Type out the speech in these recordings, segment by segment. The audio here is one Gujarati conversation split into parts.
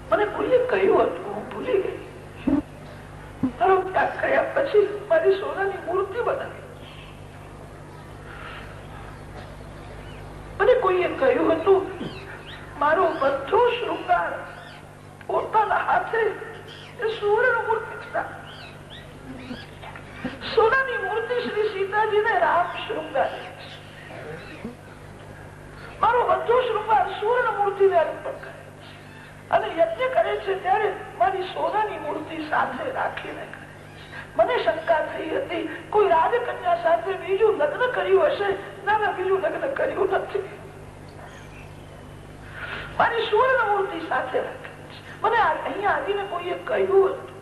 મને કોઈએ કહ્યું હતું, હું ભૂલી ગઈ. મારો ત્યાગ કર્યા પછી મારી સોનાની મૂર્તિ બનાવી. મને કોઈએ કહ્યું હતું મારો બધો શૃંગાર પોતાના હાથે સુવર્ણ મૂર્તિ સોનાની મૂર્તિ શ્રી સીતાજીને રામ શૃંગાર, મારો બધો શૃંગાર સુવર્ણ મૂર્તિને અર્પણ કરે અને યજ્ઞ કરે છે ત્યારે મારી સોનાની મૂર્તિ સાથે રાખીને કરે. મને શંકા થઈ હતી કોઈ રાજકન્યા સાથે બીજું લગ્ન કર્યું હશે. ના, બીજું લગ્ન કર્યું નથી. મારી સુવર્ણ મૂર્તિ સાથે રાખે. મને અહીંયા આવીને કોઈએ કહ્યું હતું,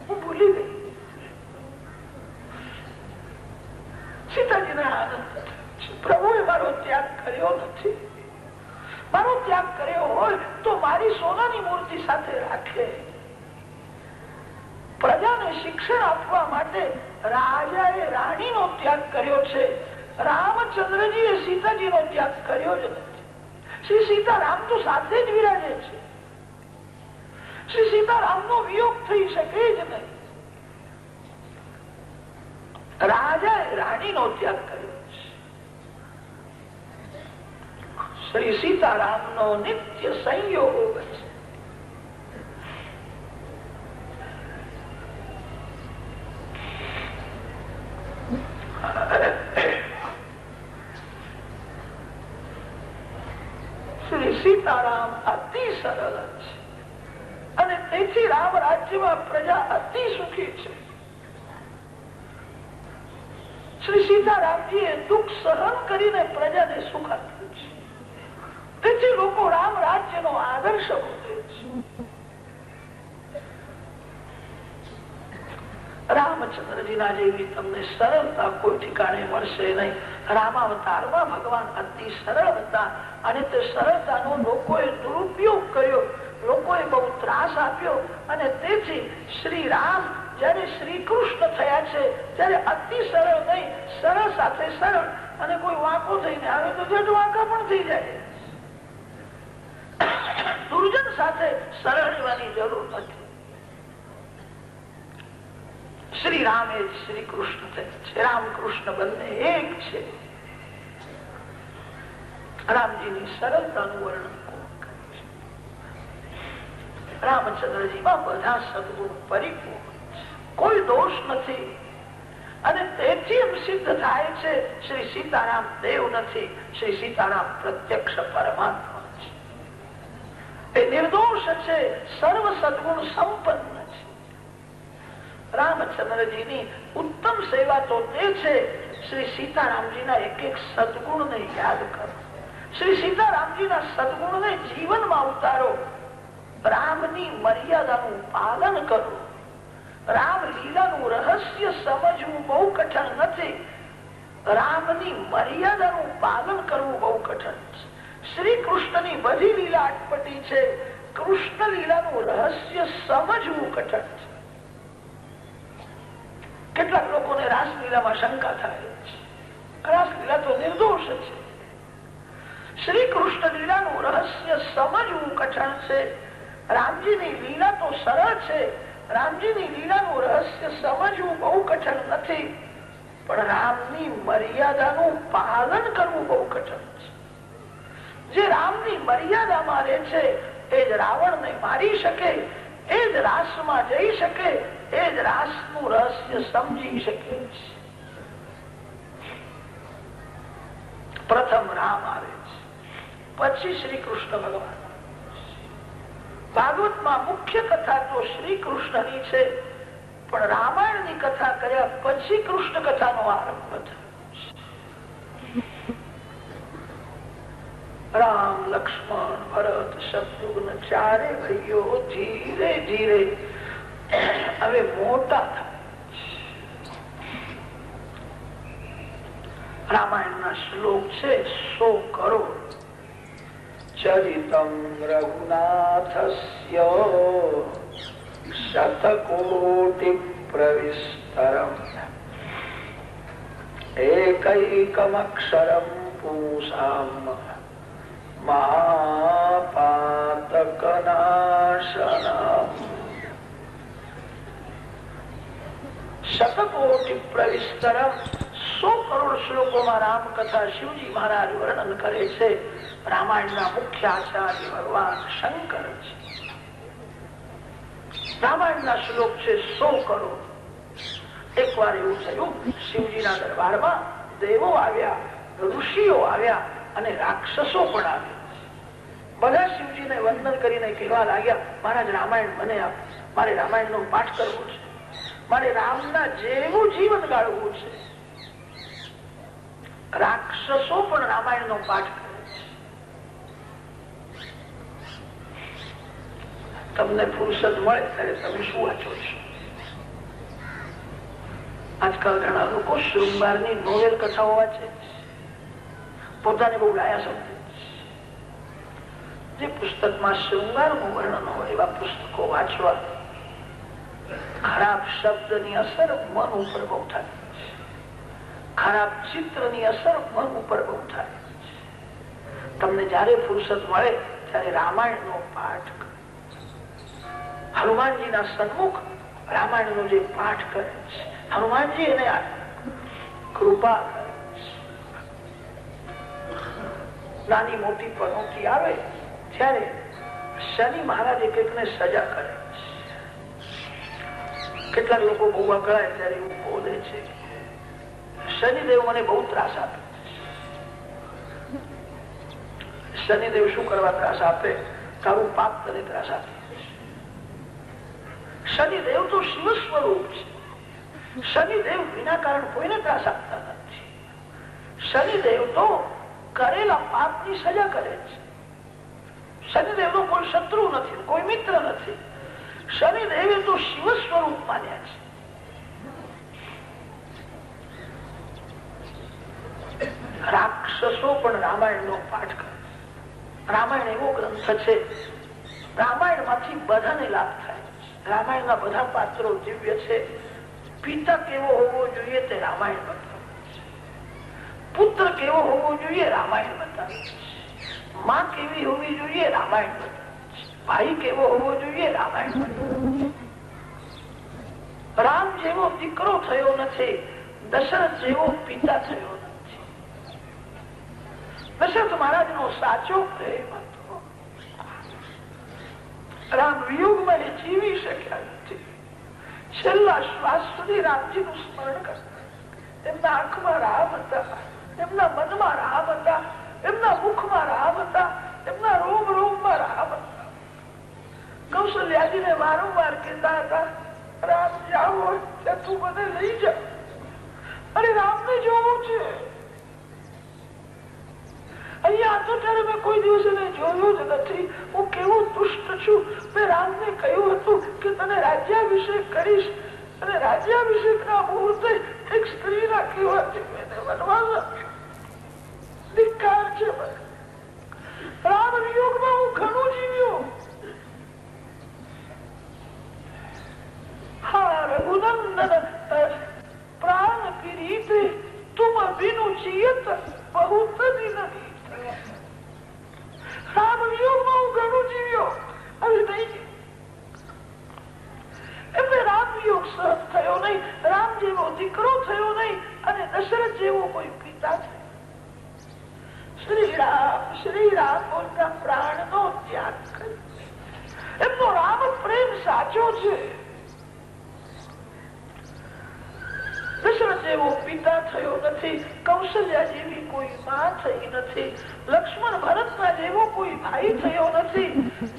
હું ભૂલી ગઈ. સીતાજીને આનંદ પ્રભુએ મારો ત્યાગ કર્યો નથી. મારો ત્યાગ કર્યો હોય તો મારી સોનાની મૂર્તિ સાથે રાખે. પ્રજાને શિક્ષણ આપવા માટે રાજાએ રાણીનો ત્યાગ કર્યો છે. રામચંદ્રજીએ સીતાજીનો ત્યાગ કર્યો જ નથી. શ્રી સીતારામ તો સાથે જ વિરાજે છે. શ્રી સીતારામનો વિયોગ થઈ શકે જ નહીં. રાજાએ રાણીનો ત્યાગ કર્યો છે. શ્રી સીતારામનો નિત્ય સંયોગ છે. શ્રી સીતારામ અતિ સરળ છે અને તેથી રામ રાજ્યમાં પ્રજા અતિ સુખી છે. શ્રી સીતારામજીએ દુઃખ સહન કરીને પ્રજાને સુખ આપ્યું છે. તેથી લોકો રામ રાજ્યનો આદર્શ બોલે છે. રામચંદ્રજીના જેવી તમને સરળતા કોઈ ઠિકાણે મળશે નહીં. રામાવતારમાં ભગવાન અતિ સરળ હતા અને તે સરળતાનો લોકોએ દુરુપયોગ કર્યો. લોકોએ બહુ ત્રાસ આપ્યો અને તેથી શ્રી રામ જયારે શ્રી કૃષ્ણ થયા છે ત્યારે અતિ સરળ નહીં, સરળ સાથે સરળ. અને કોઈ વાંકો થઈને આવે તો જટ વાંકા પણ થઈ જાય. દુર્જન સાથે સરળ રહેવાની જરૂર નથી. શ્રી રામ એ શ્રી કૃષ્ણ થયા છે. રામકૃષ્ણ બંને એક છે. રામજીની સરળતાનું વર્ણન રામચંદ્રજીમાં બધા સદગુણ પરિપૂર્ણ, કોઈ દોષ નથી. અને તેથી એમ સિદ્ધ થાય છે શ્રી સીતારામ દેવ નથી, શ્રી સીતારામ પ્રત્યક્ષ પરમાત્મા છે. એ નિર્દોષ છે, સર્વ સદગુણ સંપન્ન છે. રામચંદ્રજીની ઉત્તમ સેવા તો તે છે શ્રી સીતારામજીના એક એક સદગુણને યાદ કરો. શ્રી સીતારામજીના સદગુણને જીવનમાં ઉતારો. રામની મર્યાદાનું પાલન કરો. રામ લીલાનું રહસ્ય સમજવું બહુ કઠણ નથી. રામની મર્યાદાનું પાલન કરવું બહુ કઠણ છે. શ્રી કૃષ્ણની બધી લીલા અટપટી છે. કૃષ્ણ લીલાનું રહસ્ય સમજવું કઠણ છે. કેટલાક લોકોને રાસલીલામાં શંકા થાય છે. રાસલીલા તો નિર્દોષ છે. શ્રી કૃષ્ણ લીલાનું રહસ્ય સમજવું કઠણ છે. રામજીની લીલા તો સરળ છે. રામજીની લીલાનું રહસ્ય સમજવું બહુ કઠણ નથી. પણ રામની મર્યાદાનું પાલન કરવું બહુ કઠણ છે. જે રામની મર્યાદામાં રહે છે એ જ રાવણને મારી શકે, એ જ રાસમાં જઈ શકે, એ જ રાસનું રહસ્ય સમજી શકે છે. પ્રથમ રામ આવે છે, પછી શ્રી કૃષ્ણ ભગવાન. ભાગવતમાં મુખ્ય કથા તો શ્રી કૃષ્ણની છે, પણ રામાયણની કથા કર્યા પછી કૃષ્ણ કથાનો આરંભ થયો. રામ, લક્ષ્મણ, ભરત, શત્રુઘ્ન ચારે ભાઈઓ ધીરે ધીરે હવે મોટા થાય. રામાયણના શ્લોક છે 100 કરોડ. ચરિતમ રઘુનાથસ્ય શતકોટિ પ્રવિસ્તરમ એકૈકમક્ષરમ પુંસામ મહાપાદ શતકોટિ પ્રવિસ્તરમ 100 કરોડ શ્લોકોમાં રામ કથા શિવજી મહારાજ વર્ણન કરે છે. રામાયણના મુખ્ય આચાર્ય ભગવાન શંકર છે. રામાયણના શ્લોક છે 100 કરોડ. એક વાર એવું થયું, શિવજીના દરબારમાં દેવો આવ્યા, ઋષિઓ આવ્યા અને રાક્ષસો પણ આવ્યા. બધા શિવજીને વંદન કરીને કહેવા લાગ્યા, મહારાજ રામાયણ મને આપ, મારે રામાયણનો પાઠ કરવો છે, મારે રામના જેવું જીવન ગાળવું છે. રાક્ષસો પણ રામાયણનો પાઠ કરે છે. તમને ફુરસદ મળે ત્યારે તમે શું વાંચો છો? આજકાલ ઘણા લોકો શૃંગારની નોવેલ કથાઓ વાંચે, પોતાને બહુ ડાયા સમજે. જે પુસ્તકમાં શૃંગારનું વર્ણન હોય એવા પુસ્તકો વાંચવા. ખરાબ શબ્દની અસર મન ઉપર બહુ થાય, ખરાબ ચિત્રની અસર મન ઉપર બહુ થાય. તમને જયારે ફુરસદ મળે ત્યારે રામાયણનો પાઠ કરો. હનુમાનજીના સન્મુખ રામાયણનો જે પાઠ કરે છે, હનુમાનજી એને કૃપા કરે છે. નાની મોટી પનોતી આવે ત્યારે શનિ મહારાજ એક એકને સજા કરે છે. કેટલાક લોકો બહુ અકળાય ત્યારે એવું બોલે છે, શનિદેવ મને બહુ ત્રાસ આપે. શનિદેવ શું કરવા ત્રાસ આપે? તારું પાપ તને ત્રાસ આપે. શનિદેવ તો શિવ સ્વરૂપ છે. શનિદેવ વિના કારણ કોઈને ત્રાસ આપતા નથી. શનિદેવ તો કરેલા પાપની સજા કરે છે. શનિદેવ નો કોઈ શત્રુ નથી, કોઈ મિત્ર નથી. શનિદેવે તો શિવ સ્વરૂપ માન્યા છે. રાક્ષસો પણ રામાયણનો પાઠ કરે. રામાયણ એવો ગ્રંથ છે, રામાયણ માંથી બધાને લાભ થાય. રામાયણના બધા પાત્રો દિવ્ય છે. પિતા કેવો હોવો જોઈએ તે રામાયણ બતાવે છે. પુત્ર કેવો હોવો જોઈએ રામાયણ બતાવે છે. માં કેવી હોવી જોઈએ રામાયણ બતાવે છે. ભાઈ કેવો હોવો જોઈએ રામાયણ બતાવે છે. રામ જેવો દીકરો થયો નથી, દશરથ જેવો પિતા થયો નથી. દશરથ મહારાજ નો સાચો પ્રેમ હતો. રામ વિયોગમાં એ જીવી શક્યા નથી. છેલ્લા શ્વાસ સુધી રામજી નું સ્મરણ કરતા. એમના આંખમાં રામ હતા, એમના મનમાં રામ હતા, એમના મુખમાં રામ હતા, એમના રોમ રોમમાં રામ હતા. કૌશલ્યાજીને વારંવાર કહેતા હતા, રામ જાઓ તું મને લઈ જા. અરે રામને જોવું છે. અહીંયા તો ત્યારે મેં કોઈ દિવસ એને જોયું જ નથી. હું કેવું દુષ્ટ છું. મેં રામને કહ્યું હતું કે તને રાજ્યાભિષેક કરીશ, અને રાજ્યાભિષેક ના મુહૂર્તે એક સ્ત્રી રાખી હોવાથી મેં વનવાસ આપ્યો. ધિક્કાર છે. રામ વિયોગમાં હું ઘણું જીવ્યો. હા રઘુનંદન પ્રાણ પીરીત તુમ બિनु જીયત બહુત દિન બીત. રામ વિયોગમાં હું ઘણું જીવ્યો. હવે નહીં. એમને રામ વિયોગ સહન થયો નહીં, રામ જેવો દીકરો થયો નહીં, અને દશરથ જેવો કોઈ પિતા થયો. શ્રી રામ બોલતા પ્રાણ નો ત્યાગ કર્યો. એમનો રામ પ્રેમ સાચો છે. દશરથ જેવો પિતા થયો નથી, કૌશલ્યા જેવી કોઈ માં થઈ નથી, લક્ષ્મણ ભરતના જેવો કોઈ ભાઈ થયો નથી,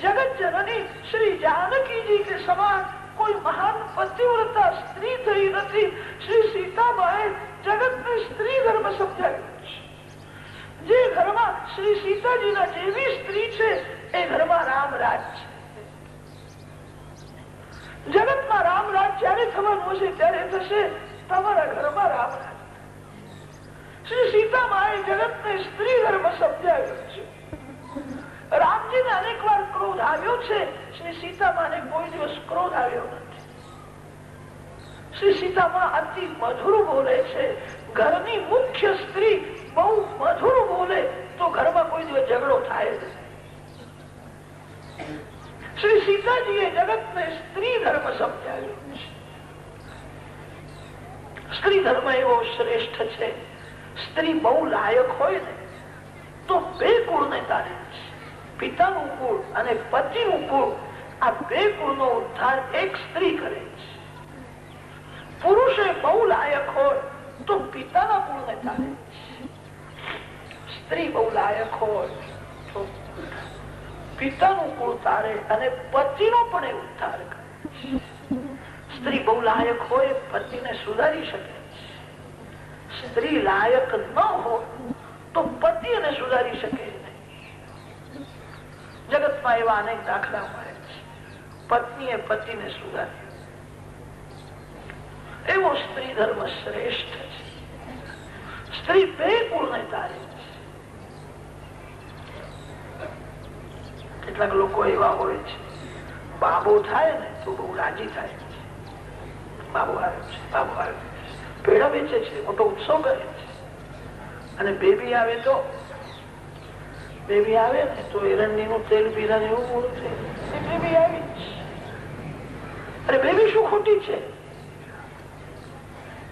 જગત જનની શ્રી જાનકીજી કે સમાન કોઈ મહાન પતિવ્રતા સ્ત્રી થઈ નથી. શ્રી સીતાબાએ જગતને સ્ત્રી ધર્મ સમજાવ્યો છે. જે ઘરમાં શ્રી સીતાજીના જેવી સ્ત્રી છે એ ઘરમાં રામ રાજ છે. જગતમાં રામ રાજ જયારે થવાનું હશે ત્યારે થશે. તમારા ઘરમાં રામ રાજ. શ્રી સીતામાએ જગતને સ્ત્રી ધર્મ સમજાવ્યો છે. રામજીને અનેક વાર ક્રોધ આવ્યો છે, શ્રી સીતામાને કોઈ દિવસ ક્રોધ આવ્યો નથી. શ્રી સીતામા અતિ મધુર બોલે છે. ઘરની મુખ્ય સ્ત્રી બહુ મધુર બોલે તો ઘરમાં કોઈ દિવસ ઝઘડો થાય જ નહીં. શ્રી સીતાજીએ જગતને સ્ત્રી ધર્મ સમજાવ્યો છે. સ્ત્રી ધર્મ એવો શ્રેષ્ઠ છે. સ્ત્રી બહુ લાયક હોય ને તો બે કુળને તારે છે. પિતાનું કુળ અને પતિનું કુળ, આ બે કુળનો ઉદ્ધાર એક સ્ત્રી કરે છે. પુરુષે બહુ લાયક હોય તો પિતાના કુળને તારે છે. સ્ત્રી બહુ લાયક હોય તો પિતાનું કુળ તારે અને પતિનો પણ એ ઉદ્ધાર કરે છે. સ્ત્રી બહુ લાયક હોય પતિને સુધારી શકે. સ્ત્રી લાયક ન હોય તો પતિ એને સુધારી શકે નહીં. જગતમાં એવા અનેક દાખલા મળે છે. પત્નીએ પતિને સુધાર્યો. એવો સ્ત્રી ધર્મ શ્રેષ્ઠ છે. સ્ત્રી બે કુળને તારે છે. કેટલાક લોકો એવા હોય છે, બાબો થાય ને તો બહુ રાજી થાય છે. બાબો આવ્યો છે, બાબો આવ્યો છે, પેડા વેચે છે, મોટો ઉત્સવ કરે છે. અને બેબી આવે તો બેબી આવે ને તો એરંડી નું તેલ પીરા જેવું મોડું છે. બેબી આવી અરે બેબી શું ખોટી છે?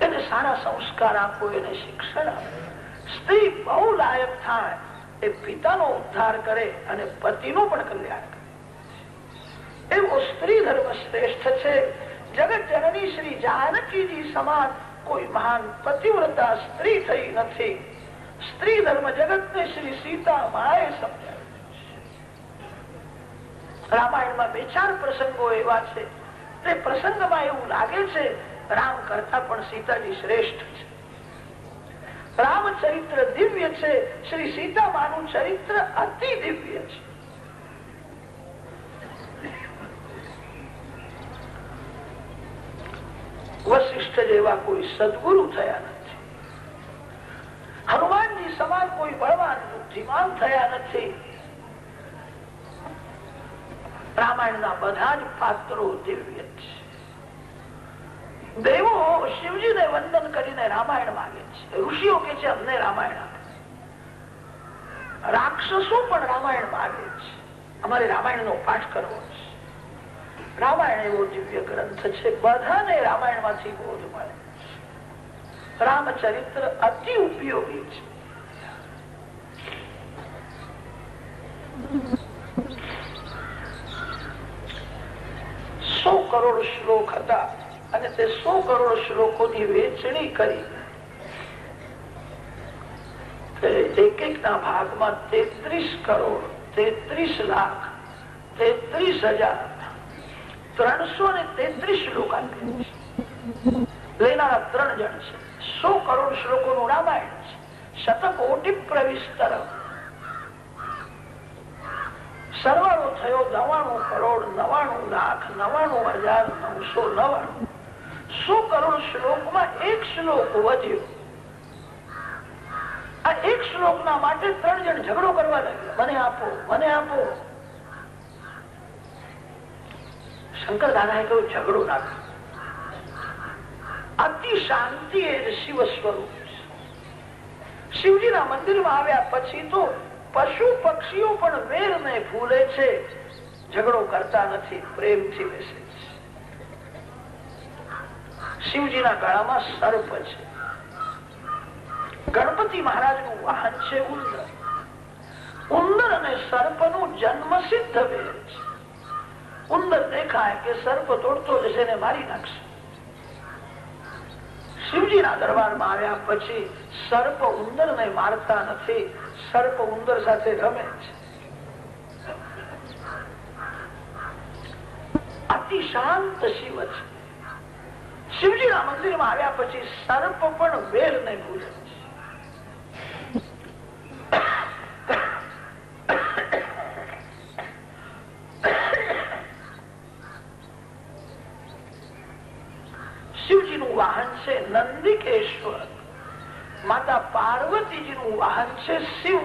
એને સારા સંસ્કાર આપો, એને શિક્ષણ આપો. સ્ત્રી બહુ લાયક થાય એ પિતાનો ઉદ્ધાર કરે અને પતિનો પણ કલ્યાણ કરે. એવો સ્ત્રી ધર્મ શ્રેષ્ઠ છે. જગત જનની શ્રી જાનકીજી સમાન કોઈ મહાન પતિવ્રતા સ્ત્રી થઈ નથી. સ્ત્રી ધર્મ જગતને શ્રી સીતા માએ સમજાવ્યો. રામાયણમાં બે ચાર પ્રસંગો એવા છે તે પ્રસંગમાં એવું લાગે છે રામ કરતા પણ સીતાજી શ્રેષ્ઠ છે. રામચરિત્ર દિવ્ય છે, શ્રી સીતામાનું ચરિત્ર અતિ દિવ્ય છે. વશિષ્ઠ જેવા કોઈ સદગુરુ થયા નથી. હનુમાનજી સમાન કોઈ બળવાન બુદ્ધિમાન થયા નથી. રામાયણના બધા જ પાત્રો દિવ્ય છે. દેવો શિવજીને વંદન કરીને રામાયણ માંગે છે. ઋષિઓ કે છે અમને રામાયણ આપે. રાક્ષસો પણ રામાયણ માંગે છે, અમારે રામાયણ નો પાઠ કરવો છે. રામાયણ એવો દિવ્ય ગ્રંથ છે, બધાને રામાયણ માંથી બોધ મળે. રામચરિત્ર અતિ ઉપયોગી છે. સો કરોડ શ્લોક હતા અને તે 100 કરોડ શ્લોકોની વેચણી કરી એક એક ના ભાગમાં 33 કરોડ 33 લાખ 33,333 શ્લોક આપે. લેનારા 3 જણ છે. 100 કરોડ શ્લોકોનું રામાયણ છે. શતકોટિ પ્રવિસ્તર, સરવાળો થયો 99 કરોડ 99 લાખ 99,999. 100 કરોડ શ્લોકમાં એક શ્લોક વધ્યો. આ એક શ્લોક ના માટે 3 જણ ઝઘડો કરવા લાગ્યા, મને આપો મને આપો. શંકર દાદાએ કહ્યું ઝઘડો ના કરો. અતિ શાંતિ એ શિવ સ્વરૂપ છે. શિવજીના મંદિરમાં આવ્યા પછી તો પશુ પક્ષીઓ પણ વેરને ભૂલે છે, ઝઘડો કરતા નથી, પ્રેમથી બેસે છે. શિવજીના ગળામાં સર્પ છે. ગણપતિ મહારાજ નું વાહન છે ઉંદર. ઉંદર અને સર્પ નું જન્મ સિદ્ધ વેર છે. ઉંદર દેખાય કે સર્પ દોડતો જશે ને મારી નાખશે. શિવજીના દરબારમાં આવ્યા પછી સર્પ ઉંદર ને મારતા નથી, સર્પ ઉંદર સાથે રમે છે. અતિ શાંત શિવ છે. શિવજીના મંદિરમાં આવ્યા પછી સર્પ પણ વેર ને ભૂલે છે. શિવજીનું વાહન છે નંદિકેશ્વર. માતા પાર્વતીજીનું વાહન છે શિવ.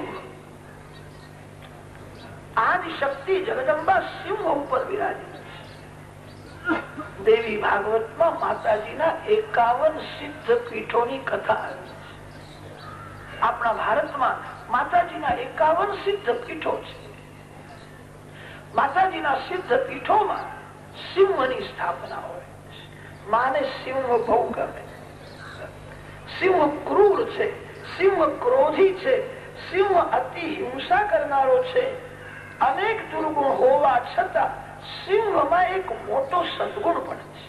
આદિશક્તિ જગદંબા સિંહ ઉપર વિરાજી. દેવી ભાગવતમાં માતાજીના 51 સિદ્ધ પીઠોની કથા આવી. આપણા ભારતમાં માતાજીના 51 સિદ્ધ પીઠો છે. માતાજીના સિદ્ધ પીઠોમાં સિંહની સ્થાપના હોય. માને સિંહ બહુ ગમે. સિંહ ક્રૂર છે, સિંહ ક્રોધી છે, સિંહ અતિ હિંસા કરનારો છે. અનેક દુર્ગુણ હોવા છતાં સિંહમાં એક મોટો સદગુણ પણ છે.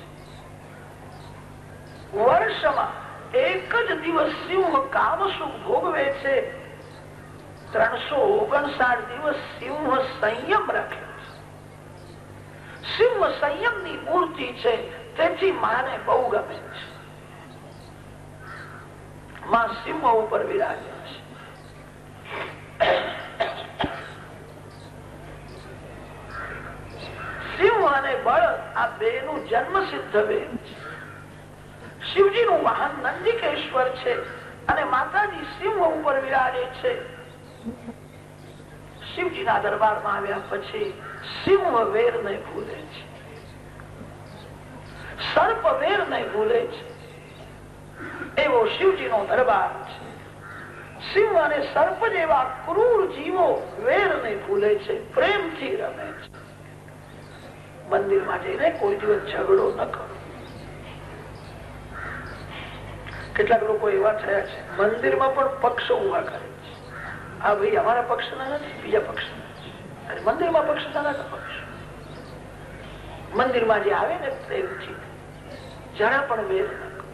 વર્ષમાં એક જ દિવસ સિંહ કામ સુખ ભોગવે છે. 359 દિવસ સિંહ સંયમ રાખે છે. સિંહ સંયમની મૂર્તિ છે, તેથી માને બહુ ગમે છે. માં સિંહ ઉપર વિરાજે છે. સિંહ અને બળદ આ બેનું જન્મ સિદ્ધ વેદ છે. શિવજીનું વાહન નંદિકેશ્વર છે અને માતાજી સિંહ ઉપર વિરાજે છે. શિવજીના દરબારમાં આવ્યા પછી સિંહ વેર ને ભૂલે છે, સર્પ વેર ને ભૂલે છે. એવો શિવજીનો દરબાર છે. સિંહ અને સર્પ જેવા ક્રૂર જીવો વેર ને ભૂલે છે, પ્રેમથી રમે છે. મંદિરમાં જઈને કોઈ દિવસ ઝઘડો ન કરો. કેટલાક લોકો એવા થયા છે, મંદિરમાં પણ પક્ષ ઉભા કરે છે. આ ભાઈ અમારા પક્ષના નથી, બીજા પક્ષના. મંદિરમાં પક્ષ પક્ષ મંદિરમાં જે આવે ને પ્રેમથી, જરા પણ વેર ન કરો.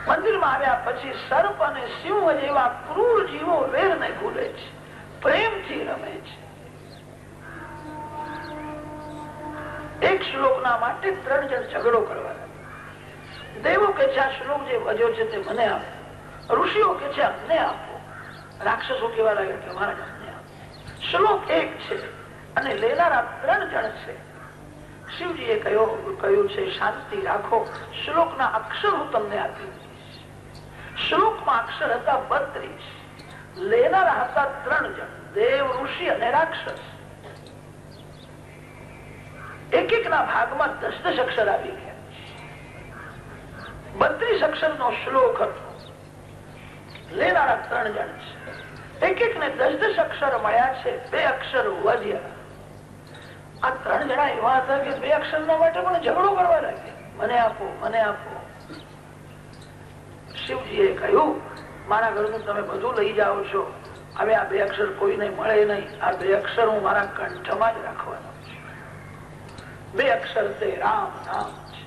મંદિરમાં આવ્યા પછી સર્પ અને સિંહ જેવા ક્રૂર જીવો વેર ને ભૂલે છે, પ્રેમથી રમે છે. એક શ્લોકના માટે 3 જણ ઝઘડો કરવા. દેવો કે છે આ શ્લોક જે વધ્યો છે તે મને આપો. ઋષિઓ કે છે અમને આપો. રાક્ષસો કેવા લાગે કે અમારા અમને આપો. શ્લોક એક છે અને લેનારા 3 જણ છે. શિવજીએ કહ્યું છે શાંતિ રાખો, શ્લોકના અક્ષર હું તમને આપી દઈશ. શ્લોકમાં અક્ષર હતા 32, લેનારા હતા 3 જણ, દેવ, ઋષિ અને રાક્ષસ. એક એક ના ભાગમાં 10 અક્ષર આવી ગયા. 32 અક્ષરનો શ્લોક હતો. લેનારા 3 જણ છે. એક એક ને 10 અક્ષર મળ્યા છે, 2 અક્ષર વધ્યા. આ 3 જણા એવા હતા કે 2 અક્ષર ના માટે પણ ઝઘડો કરવા લાગ્યા. મને આપો, મને આપો. શિવજીએ કહ્યું મારા ઘરનું તમે બધું લઈ જાઓ છો, હવે આ 2 અક્ષર કોઈને મળે નહીં. આ 2 અક્ષર હું મારા કંઠમાં જ રાખવાનો છું. 2 અક્ષર તે રામ નામ છે.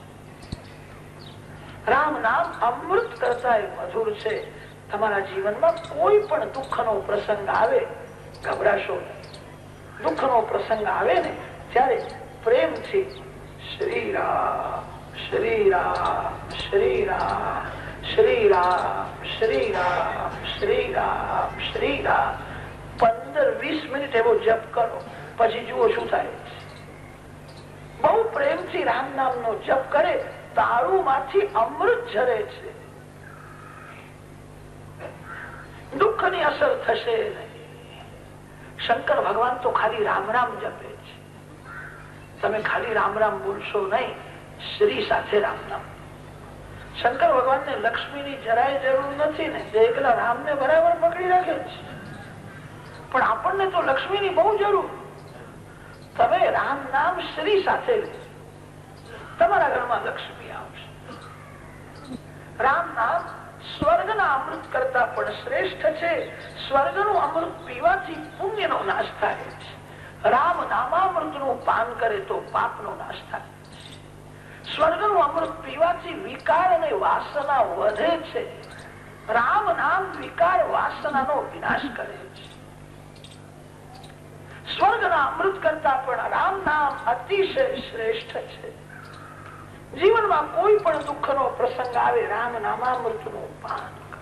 રામ નામ અમૃત કરતા મધુર છે. તમારા જીવનમાં કોઈ પણ દુઃખનો પ્રસંગ આવે, ગભરાશો નહીં. દુઃખનો પ્રસંગ આવે ને ત્યારે પ્રેમથી શ્રી રામ શ્રી રામ શ્રી રામ શ્રી રામ શ્રી રામ શ્રી રામ શ્રી રામ 15-20 મિનિટ એવો જપ કરો, પછી જુઓ શું થાય. બહુ પ્રેમથી રામ નામનો જપ કરે, તાળુમાંથી અમૃત ઝરે છે. દુઃખની અસર થશે નહીં. શંકર ભગવાન તો ખાલી રામ રામ જપે છે. તમે ખાલી રામ રામ બોલશો નહીં, શ્રી સાથે રામ નામ. શંકર ભગવાન ને લક્ષ્મીની જરાય જરૂર નથી ને, એકલા રામને બરાબર પકડી રાખે છે. પણ આપણને તો લક્ષ્મીની બહુ જરૂર. તમે રામ નામ શ્રી સાથે લે, તમારા ઘરમાં લક્ષ્મી આવશે. રામ નામ સ્વર્ગના અમૃત કરતા પણ શ્રેષ્ઠ છે. સ્વર્ગનું અમૃત પીવાથી પુણ્યનો નાશ થાય છે. રામ નામામૃતનું પાન કરે તો પાપનો નાશ થાય છે. સ્વર્ગનું અમૃત પીવાથી વિકાર અને વાસના વધે છે. રામ નામ વિકાર વાસનાનો વિનાશ કરે છે. સ્વર્ગના અમૃત કરતા પણ રામ નામ અતિશય શ્રેષ્ઠ છે. જીવનમાં કોઈ પણ દુઃખનો પ્રસંગ આવે, રામ નામામૃતનું પાન કરો.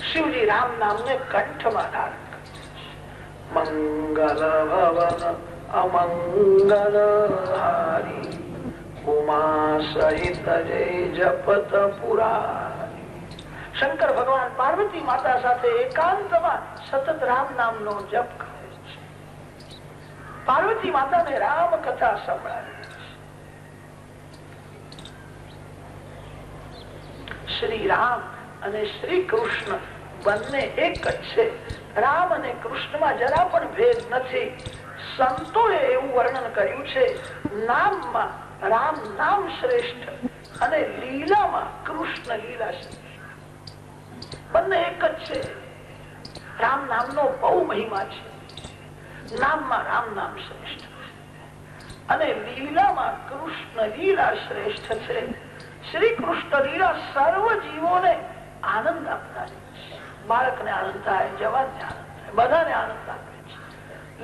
શિવજી રામ નામને કંઠમાં ધારણ કરે. મંગલ ભવન અમંગલ હારી ઉમા સહિત જય જપત પુરારી. શંકર ભગવાન પાર્વતી માતા સાથે એકાંતમાં સતત રામ નામનો જપ કરે છે. પાર્વતી માતાને રામ કથા સંભળાવે. શ્રી રામ અને શ્રી કૃષ્ણ બંને એક જ છે. રામ અને કૃષ્ણમાં જરા પણ ભેદ નથી. સંતોએ એવું વર્ણન કર્યું છે, નામમાં રામ નામ શ્રેષ્ઠ અને લીલામાં કૃષ્ણ લીલા શ્રેષ્ઠ. બંને એક જ છે. રામ નામનો બહુ મહિમા છે. નામમાં રામ નામ શ્રેષ્ઠ અને લીલામાં કૃષ્ણ લીલા શ્રેષ્ઠ છે. શ્રી કૃષ્ણ લીલા સર્વ જીવોને આનંદ આપનારી છે. બાળકને આનંદ થાય, જવાનને આનંદ થાય, બધાને આનંદ આપે છે.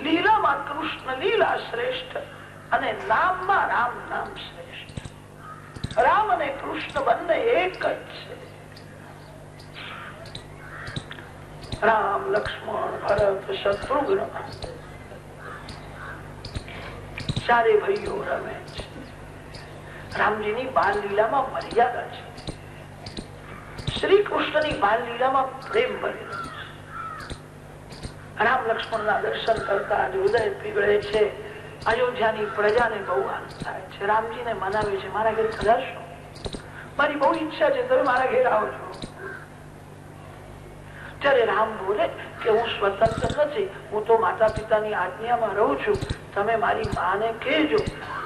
લીલામાં કૃષ્ણ લીલા શ્રેષ્ઠ અને નામમાં રામ નામ શ્રેષ્ઠ. રામ અને કૃષ્ણ બંને એક જ છે. રામ, લક્ષ્મણ, ભરત, શત્રુઘ્ન ચારે ભાઈઓ રમે છે. રામજીની બાલ લીલામાં મર્યાદા છે. શ્રી કૃષ્ણની બાલ લીલામાં પ્રેમ ભરેલો છે. રામ લક્ષ્મણ ના દર્શન કરતા હૃદય પીગળે છે. અયોધ્યાની પ્રજાને બહુ આનંદ થાય છે. રામજીને મનાવે છે, મારા ઘેર પધારશો, મારી બહુ ઈચ્છા છે, તમે મારા ઘેર આવજો. ત્યારે રામ બોલે કે હું સ્વતંત્ર નથી, હું તો માતા પિતાની આજ્ઞામાં રહું છું. તમે મારી માને કહેજો,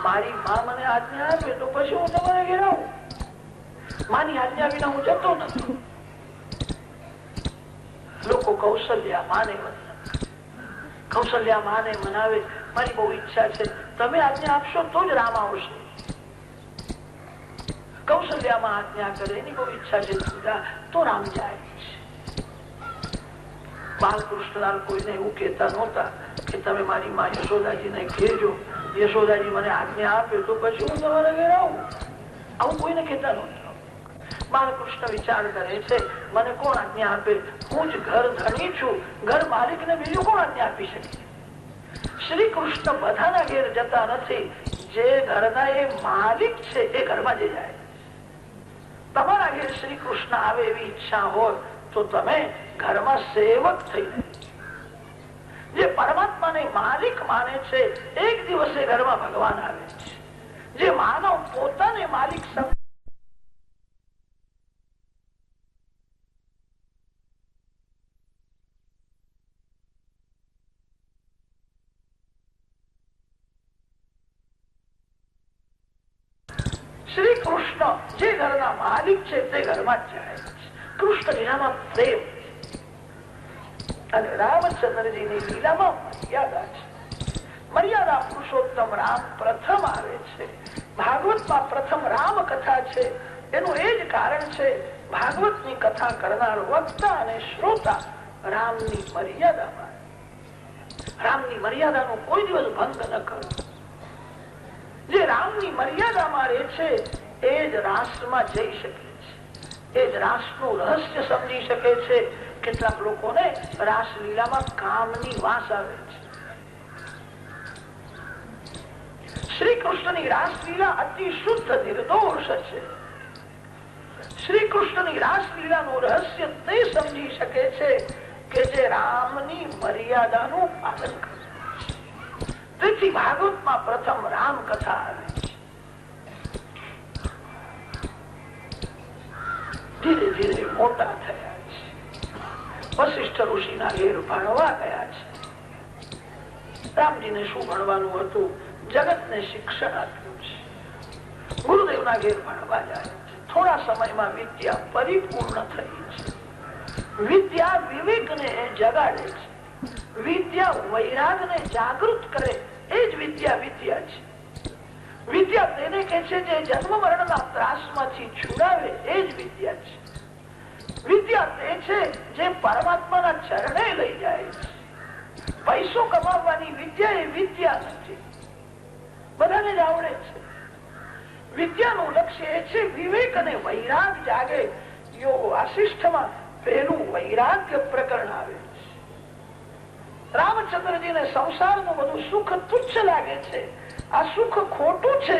મારી મા મને આજ્ઞા આપે તો પછી હું તમારા ઘેર આવું. માની આજ્ઞા વિના હું જતો નથી. લોકો કૌશલ્યા માને કૌશલ્યા માને મનાવે, મારી બહુ ઈચ્છા છે, તમે આજ્ઞા આપશો તો જ રામ આવશે. કૌશલ્યામાં આજ્ઞા કરે, એની બહુ ઈચ્છા છે તો રામ જાય છે. બાલકૃષ્ણલાલ કોઈને એવું કહેતા નહોતા કે તમે મારી માં યશોદાજીને કહેજો, યશોદાજી મને આજ્ઞા આપે તો પછી હું તમારા ઘરે આવું. આવું કોઈને કહેતા નહોતા. બાલકૃષ્ણ વિચાર કરે છે, મને કોણ આજ્ઞા આપે? હું જ ઘર ધણી છું, ઘર માલિક ને બીજું કોણ આજ્ઞા આપી શકે? શ્રી કૃષ્ણ બધાના ઘેર જતા નથી. જે ઘરના એ માલિક છે એ ઘરમાં જ જાય. તમારા ઘેર શ્રી કૃષ્ણ આવે એવી ઈચ્છા હોય તો તમે ઘરમાં સેવક થઈ, જે પરમાત્માને માલિક માને છે, એક દિવસે ઘરમાં ભગવાન આવે છે. જે માનવ પોતાને માલિક શ્રી કૃષ્ણ જે ઘરના માલિક છે તે ઘરમાં જ જાય છે. કૃષ્ણ લીલામાં પ્રેમ અને રામચંદ્રજીની લીલામાં મર્યાદા છે. મર્યાદા પુરુષોત્તમ રામ પ્રથમ આવે છે. ભાગવતમાં પ્રથમ રામ કથા છે. એનું એ જ કારણ છે, ભાગવતની કથા કરનાર વક્તા અને શ્રોતા રામની મર્યાદામાં, રામની મર્યાદાનો કોઈ દિવસ ભંગ ન કરો. જે રામની મર્યાદામાં રહે છે એ જ રાસમાં જઈ શકે છે, એ જ રાસનું રહસ્ય સમજી શકે છે. કેટલાક લોકોને રાસલીલામાં કામની વાસ આવે છે. શ્રી કૃષ્ણની રાસલીલા અતિ શુદ્ધ નિર્દોષ છે. શ્રી કૃષ્ણની રાસલીલાનું રહસ્ય તે સમજી શકે છે કે જે રામની મર્યાદાનું પાલન કરે. તેથી ભાગવતમાં પ્રથમ રામ કથા આવે છે. ધીરે ધીરે મોટા થયા છે. વશિષ્ઠ ઋષિના ઘેર ભણવા ગયા છે. રામજીને શું ભણવાનું હતું? જગતને શિક્ષણ આપ્યું છે. ગુરુદેવના ઘેર ભણવા જાય છે. થોડા સમયમાં વિદ્યા પરિપૂર્ણ થઈ છે. વિદ્યા વિવેકને જગાડે છે. વિદ્યા વૈરાગને જાગૃત કરે, એ જ વિદ્યા વિદ્યા છે. વિદ્યા તેને કે છે જે જન્મ મરણના ત્રાસમાંથી છૂડાવે, એ જ વિદ્યા છે. વિદ્યા તે છે જે પરમાત્માના ચરણે લઈ જાય છે. પૈસો કમાવવાની વિદ્યા એ વિદ્યા નથી, બધાને જ આવડે છે. વિદ્યાનું લક્ષ્ય એ છે વિવેક અને વૈરાગ જાગે. યોગ વાસિષ્ઠમાં પહેલું વૈરાગ્ય પ્રકરણ આવે છે. રામચંદ્રજીને સંસારનું બધું સુખ તુચ્છ લાગે છે. આ સુખ ખોટું છે.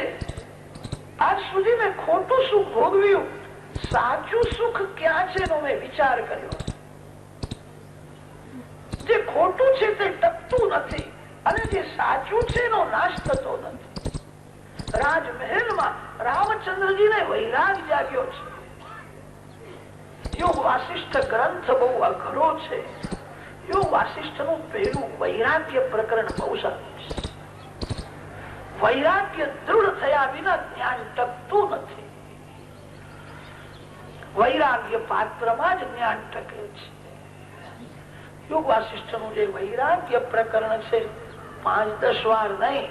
આજ સુધી મેં ખોટું સુખ ભોગવ્યું. સાચું સુખ ક્યાં છે એનો મેં વિચાર કર્યો. જે ખોટું છે તે ટકતું નથી અને જે સાચું છે એનો નાશ થતો નથી. રાજમહેલમાં રામચંદ્રજીને વૈરાગ જાગ્યો છે. યોગ વાસિષ્ઠ ગ્રંથ બહુ અઘરો છે. યોગ વાસિષ્ઠ નું પહેલું વૈરાગ્ય પ્રકરણ બહુ સારું છે. વૈરાગ્ય દૃઢ થયા વિના જ્ઞાન ટકતું નથી. વૈરાગ્ય પાત્રમાં જ જ્ઞાન ટકે છે. યોગ વાસિષ્ઠ નું જે વૈરાગ્ય પ્રકરણ છે 5-10 વાર નહીં,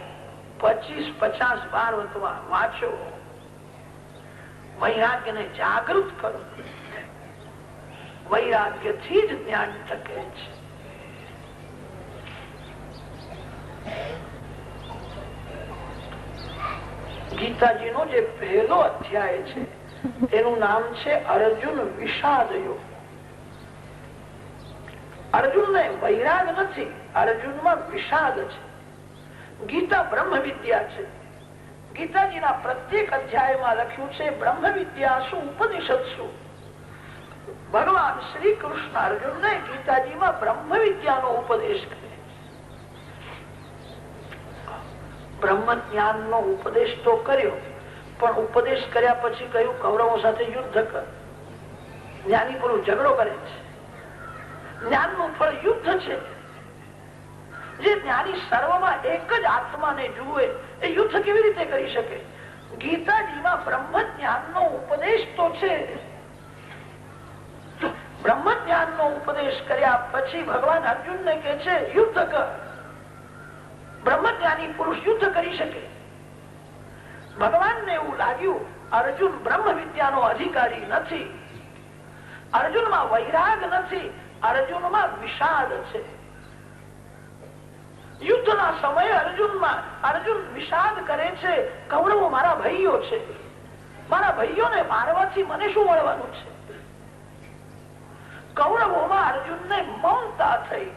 25-50 વાર વાંચો. વૈરાગ્ય ને જાગૃત કરો. વૈરાગ્ય થી જ જ્ઞાન ટકે છે. ગીતાજી નો જે પહેલો અધ્યાય છે એનું નામ છે અર્જુન વિષાદ યોગ. અર્જુન ને વૈરાગ નથી, અર્જુન માં વિષાદ છે. ગીતા બ્રહ્મ વિદ્યા છે. ગીતાજીના પ્રત્યેક અધ્યાયમાં લખ્યું છે બ્રહ્મ વિદ્યા શું, ઉપનિષદ શું. ભગવાન શ્રી કૃષ્ણ અર્જુન ને ગીતાજીમાં બ્રહ્મ વિદ્યાનો ઉપદેશ કરે. બ્રહ્મ જ્ઞાન નો ઉપદેશ તો કર્યો, પણ ઉપદેશ કર્યા પછી કહ્યું કૌરવો સાથે યુદ્ધ કર. જ્ઞાની પુરુષ ઝઘડો કરે છે. જ્ઞાન નું ફળ યુદ્ધ છે. જે જ્ઞાની સર્વમાં એક જ આત્માને જુએ એ યુદ્ધ કેવી રીતે કરી શકે? ગીતાજીમાં બ્રહ્મ જ્ઞાન નો ઉપદેશ તો છે. બ્રહ્મ જ્ઞાન નો ઉપદેશ કર્યા પછી ભગવાન અર્જુન ને કહે છે યુદ્ધ કર. બ્રહ્મજ્ઞાની પુરુષ યુદ્ધ કરી શકે. ભગવાન ને એવું લાગ્યું અર્જુન બ્રહ્મ વિદ્યાનો અધિકારી નથી, અર્જુનમાં વૈરાગ નથી, અર્જુનમાં વિષાદ છે. યુદ્ધના સમયે અર્જુન વિષાદ કરે છે. કૌરવો મારા ભાઈઓ છે, મારા ભાઈઓને મારવાથી મને શું મળવાનું છે? કૌરવોમાં અર્જુનને મમતા થઈ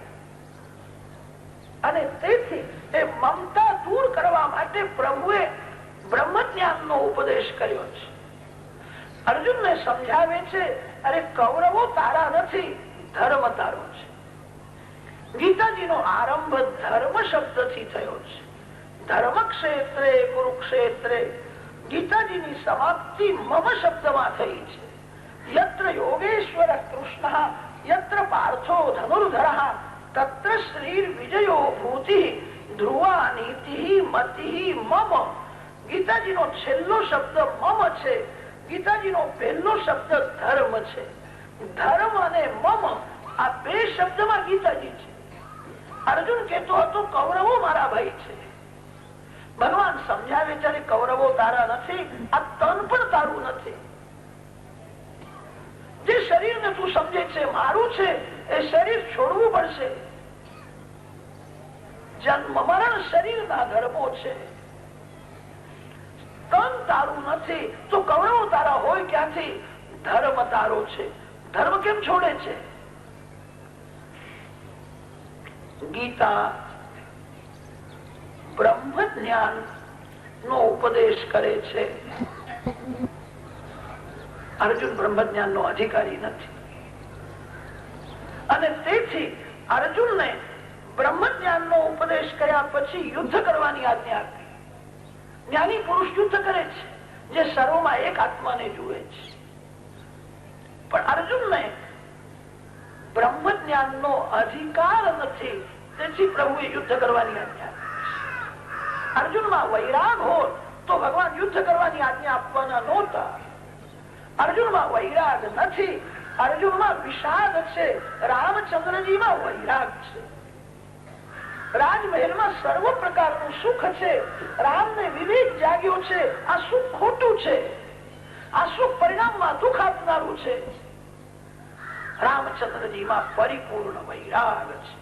અને તેથી એ મમતા દૂર કરવા માટે પ્રભુએ બ્રહ્મ જ્ઞાન નો ઉપદેશ કર્યો છે. અર્જુનને સમજાવે છે અરે કૌરવો તારા નથી, ધર્મ તારો છે. ગીતાજીનો આરંભ ધર્મ શબ્દથી થયો છે. ધર્મ ક્ષેત્રે કુરુક્ષેત્રે. ગીતાજીની સમાપ્તિ મમ શબ્દમાં થઈ છે. યત્ર યોગેશ્વર કૃષ્ણ યત્ર પાર્થો ધનુર્ધરઃ તત્ર શ્રીર વિજયો ભૂતિ ધ્રુવા નીતિ મતિ મમ. ગીતાજીનો છેલ્લો શબ્દ મમ છે. ગીતાજીનો પહેલો શબ્દ ધર્મ છે. ધર્મ અને મમ આ બે શબ્દમાં ગીતાજી છે. અર્જુન કહેતો હતો કૌરવો મારા ભાઈ છે. ભગવાન સમજાવે ત્યારે કૌરવો તારા નથી, આ તન પણ તારું નથી. જે શરીરને તું સમજે છે મારું છે એ શરીર છોડવું પડશે. જન્મ મરણ શરીરના ધર્મો છે. તન તારું નથી તો કૌરવો તારા હોય ક્યાંથી? ધર્મ તારો છે. ધર્મ કેમ છોડે છે? ગીતા બ્રહ્મ જ્ઞાન નો ઉપદેશ કરે છે. અર્જુન બ્રહ્મ જ્ઞાન નો અધિકારી નથી અને તેથી અર્જુનને બ્રહ્મ જ્ઞાન નો ઉપદેશ કર્યા પછી યુદ્ધ કરવાની આજ્ઞા આપી. જ્ઞાની પુરુષ યુદ્ધ કરે છે જે સર્વમાં એક આત્માને જુએ છે. પણ અર્જુનને બ્રહ્મ જ્ઞાન નો અધિકાર નથી, તેથી પ્રભુએ યુદ્ધ કરવાની આજ્ઞા આપી. અર્જુનમાં વૈરાગ હોત તો ભગવાન યુદ્ધ કરવાની આજ્ઞા આપવાના નહોતા. અર્જુનમાં વૈરાગ નથી, અર્જુનમાં વિષાદ છે. રામચંદ્રજીમાં વૈરાગ છે. રાજમહેલમાં સર્વ પ્રકારનું સુખ છે. રામને વિવેક જાગ્યો છે આ સુખ ખોટું છે, આ સુખ પરિણામમાં દુઃખ આપનારું છે. રામચંદ્રજીમાં પરિપૂર્ણ વૈરાગ છે.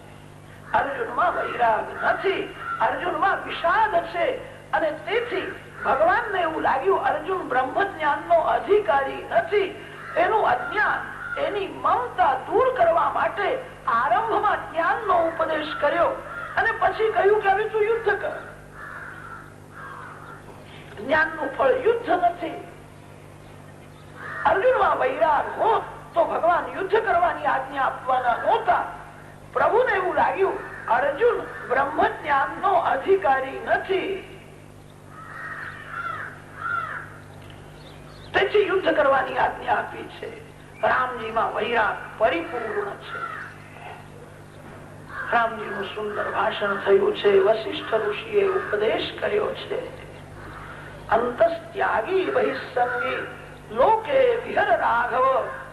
અર્જુનમાં વૈરાગ નથી, અર્જુનમાં વિષાદ છે. અને તેથી ભગવાનને એવું લાગ્યું અર્જુન બ્રહ્મ જ્ઞાન નો અધિકારી નથી. એનું અજ્ઞાન, એની મમતા દૂર કરવા માટે આરંભમાં જ્ઞાન નો ઉપદેશ કર્યો અને પછી કહ્યું કે હવે તું યુદ્ધ કર. જ્ઞાન નું ફળ યુદ્ધ નથી. અર્જુનમાં વૈરાગ હોત તો ભગવાન યુદ્ધ કરવાની આજ્ઞા આપવાના નહોતા. પ્રભુને એવું લાગ્યું અર્જુન બ્રહ્મ જ્ઞાન નો અધિકારી નથી, તેથી યુદ્ધ કરવાની આજ્ઞા આપી છે. રામજીમાં વૈરાગ પરિપૂર્ણ છે. રામજીનું સુંદર ભાષણ થયું છે. વશિષ્ઠ ઋષિએ ઉપદેશ કર્યો છે. અંતસ્ત્યાગી બહિસંગી લોકે વિહર રાઘવ,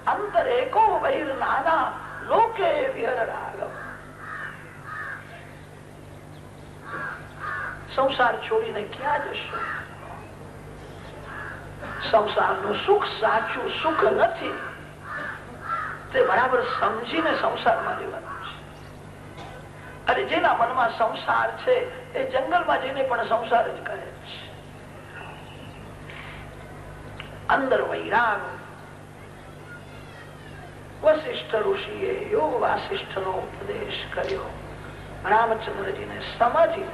અંતરેકો બહિર નાના લોકે વિહર રાઘવ. સંસાર છોડીને ક્યાં જશો? સંસારનું સુખ સાચું સુખ નથી. તે બરાબર સમજીને સંસારમાં રહેવાનું છે. અને જેના મનમાં સંસાર છે એ જંગલમાં જઈને પણ સંસાર જ કરે છે. અંદર વૈરાગ. વશિષ્ઠ ઋષિએ યોગ વાસિષ્ઠ નો ઉપદેશ કર્યો. રામચંદ્રજીને સમાધિ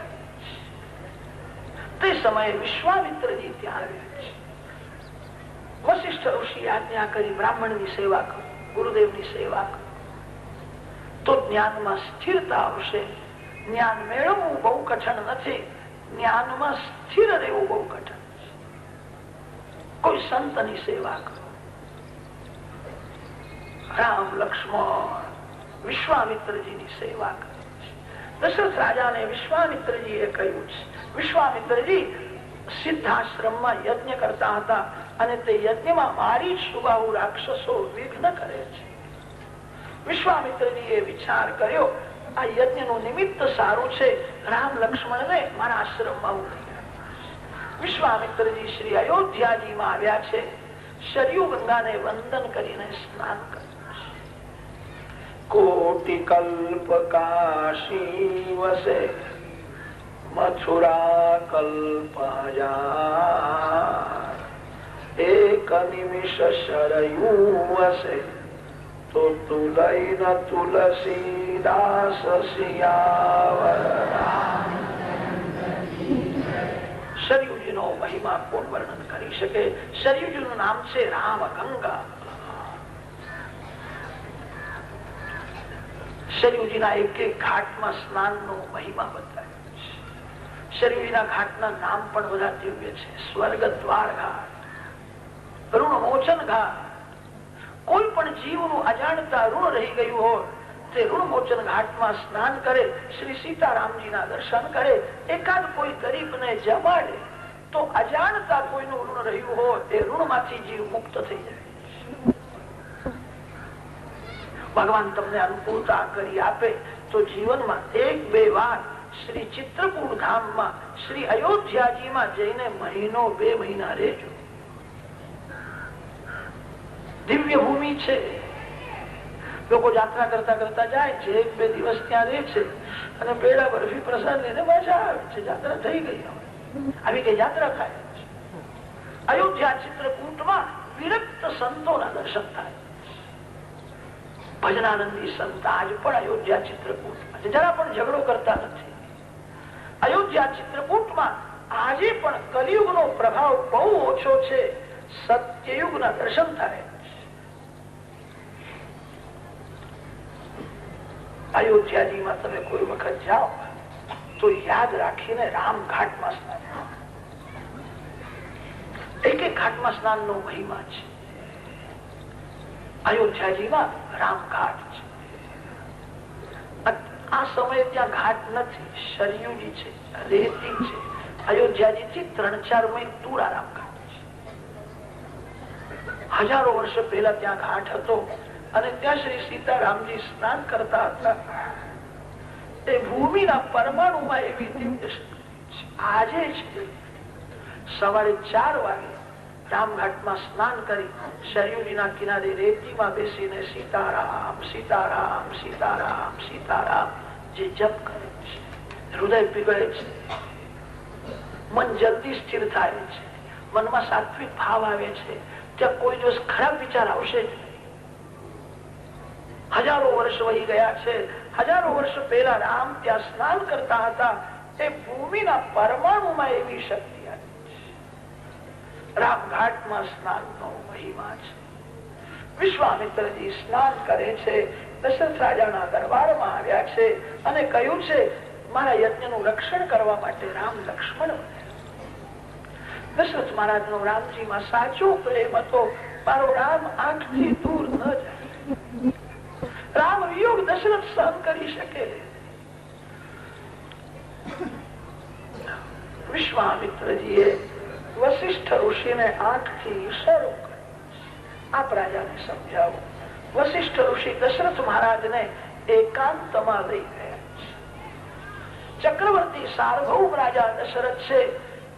તે સમયે વિશ્વામિત્રજી ત્યાં આવ્યા છે. વશિષ્ઠ ઋષિ આજ્ઞા કરી બ્રાહ્મણની સેવા કરો, ગુરુદેવની સેવા કરો, તો જ્ઞાનમાં સ્થિરતા આવશે. જ્ઞાન મેળવવું બહુ કઠણ નથી, જ્ઞાનમાં સ્થિર રહેવું બહુ કઠણ. કોઈ સંતની સેવા કરો. રામ લક્ષ્મણ વિશ્વામિત્રજીની સેવા કરે છે. દશરથ રાજાને વિશ્વામિત્રજીએ કહ્યું છે. વિશ્વામિત્રજી સિદ્ધાશ્રમમાં યજ્ઞ કરતા હતા અને તે યજ્ઞમાં મારી સુબાહુ રાક્ષસો વિઘ્ન કરે છે. વિશ્વામિત્રજીએ વિચાર કર્યો આ યજ્ઞનું નિમિત્ત સારું છે, રામ લક્ષ્મણને મારા આશ્રમમાં ઉતર્યા. વિશ્વામિત્રજી શ્રી અયોધ્યાજીમાં આવ્યા છે. સરયુ ગંગાને વંદન કરીને સ્નાન કર્યું છે. કોટિ કલ્પ કાશી વસે, મથુરા કલ્પ હજાર, એક નિમિષ શરયુ વસે, તો તુલૈન તુલસીદાસ સિયાવર. સરયુજી નો મહિમા કોણ વર્ણન કરી શકે? સરયુજી નું નામ છે રામ ગંગા. સરયુજીના એક એક ઘાટમાં સ્નાન નો મહિમા બતાવ્યો છે. સરયુજીના ઘાટના નામ પણ બધા દિવ્ય છે. સ્વર્ગ દ્વાર ઘાટ, ઋણ મોચન ઘાટ. કોઈ પણ જીવનું અજાણતા ઋણ રહી ગયું હોય તે ઋણ મોચન ઘાટમાં સ્નાન કરે, શ્રી સીતારામજીના દર્શન કરે, એકાદ કોઈ ગરીબને જમાડે તો અજાણતા કોઈનું ઋણ રહ્યું હોય એ ઋણમાંથી જીવ મુક્ત થઈ જાય. ભગવાન તમને અનુકૂળતા કરી આપે તો જીવનમાં એક બે વાર શ્રી ચિત્રકૂટ ધામમાં શ્રી અયોધ્યાજીમાં જઈને મહિનો બે મહિના રહેજો. દિવ્ય ભૂમિ છે. લોકો યાત્રા કરતા કરતા જાય છે, એક બે દિવસ ત્યાં રહે છે અને પેડા બરફી પ્રસાદ લઈને પાછા આવે છે. યાત્રા થઈ ગઈ. આવી કઈ યાત્રા થાય છે. અયોધ્યા ચિત્રકૂટમાં વિરક્ત સંતોના દર્શન થાય. ભજનાનંદી સંત આજ પણ અયોધ્યા ચિત્રકૂટમાં છે, જરા પણ ઝઘડો કરતા નથી. અયોધ્યા ચિત્રકૂટમાં આજે પણ કલિયુગનો પ્રભાવ બહુ ઓછો છે. સત્યયુગના દર્શન થાય. અયોધ્યાજીમાં તમે કોઈ વખત જાઓ તો યાદ રાખીને રામઘાટમાં સ્નાન. એક એક ઘાટમાં સ્નાનનો મહિમા છે. અયોધ્યાજીમાં રામઘાટ છે. આ સમયે ત્યાં ઘાટ નથી, સરયુજી છે, રેતી છે. અયોધ્યાજીથી 3-4 માઇલ દૂર આ રામઘાટ છે. હજારો વર્ષ પહેલા ત્યાં ઘાટ હતો અને ત્યાં શ્રી સીતારામજી સ્નાન કરતા હતા. એ ભૂમિના પરમાણુમાં એવી દિવ્ય શક્તિ આજે છે. સવારે 4 વાગે રામઘાટમાં સ્નાન કરી સરયુજીના કિનારે રેતીમાં બેસીને સીતારામ સીતારામ સીતારામ સીતારામ જે જપ કરે છે, હૃદય પીગળે છે, મન જલ્દી સ્થિર થાય છે, મનમાં સાત્વિક ભાવ આવે છે. ત્યાં કોઈ દિવસ ખરાબ વિચાર આવશે જ નહીં. હજારો વર્ષ વહી ગયા છે. હજારો વર્ષ પહેલા રામ ત્યાં સ્નાન કરતા હતા. એ ભૂમિના પરમાણુમાં એવી શક્તિ આવી છે. રામઘાટમાં સ્નાનનો મહિમા છે. વિશ્વામિત્રજી સ્નાન કરે છે. દશરથ રાજાના દરબારમાં આવ્યા છે અને કહ્યું છે મારા યજ્ઞનું રક્ષણ કરવા માટે રામ લક્ષ્મણ. દશરથ મહારાજનો રામજીમાં સાચો પ્રેમ હતો. મારો રામ આંખથી દૂર ન જાય. રામ વિયોગ દશરથ સહન કરી શકે. વિશ્વામિત્રજીએ વશિષ્ઠ ઋષિને આંખથી ઈશારો કર્યો. આપ રાજાને સમજાવો. વશિષ્ઠ ઋષિ દશરથ મહારાજને એકાંતમાં લઈ ગયા. ચક્રવર્તી સાર્વભૌમ રાજા દશરથ છે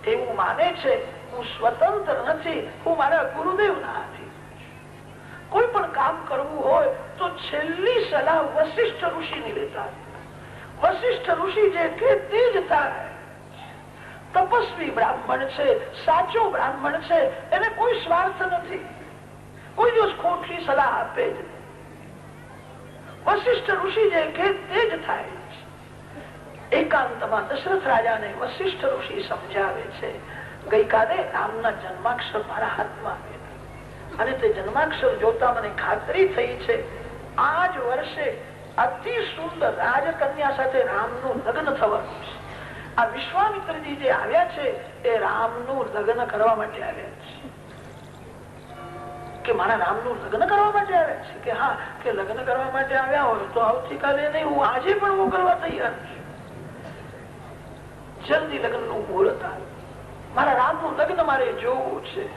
એવું માને છે. હું સ્વતંત્ર નથી, હું મારા ગુરુદેવના આધીન. કોઈ પણ કામ કરવું હોય તો છેલ્લી સલાહ વશિષ્ઠ ઋષિની લેતા. વશિષ્ઠ ઋષિ જે કે તે જ થાય. તપસ્વી બ્રાહ્મણ છે, સાચો બ્રાહ્મણ છે, એને કોઈ સ્વાર્થ નથી. કોઈ દિવસ ખોટી સલાહ આપે જ નહીં. વશિષ્ઠ ઋષિ જે કે તે જ થાય. એકાંતમાં દશરથ રાજાને વશિષ્ઠ ઋષિ સમજાવે છે. ગઈકાલે રામના જન્માક્ષર મારા હાથમાં આવ્યા અને તે જન્માક્ષર જોતા મને ખાતરી થઈ છે આ જ વર્ષે અતિ સુંદર રાજકન્યા સાથે રામનું લગ્ન થવાનું છે. આ વિશ્વામિત્રજી જે આવ્યા છે એ રામનું લગ્ન કરવા માટે આવ્યા છે. કે મારા રામનું લગ્ન કરવા માટે આવ્યા છે? કે હા, કે લગ્ન કરવા માટે આવ્યા હોય તો આવતીકાલે નહીં, હું આજે પણ હું કરવા તૈયાર છું. જલ્દી લગ્ન નું મુહૂર્ત આવે. મારા રામનું લગ્ન મારે જોવું છે.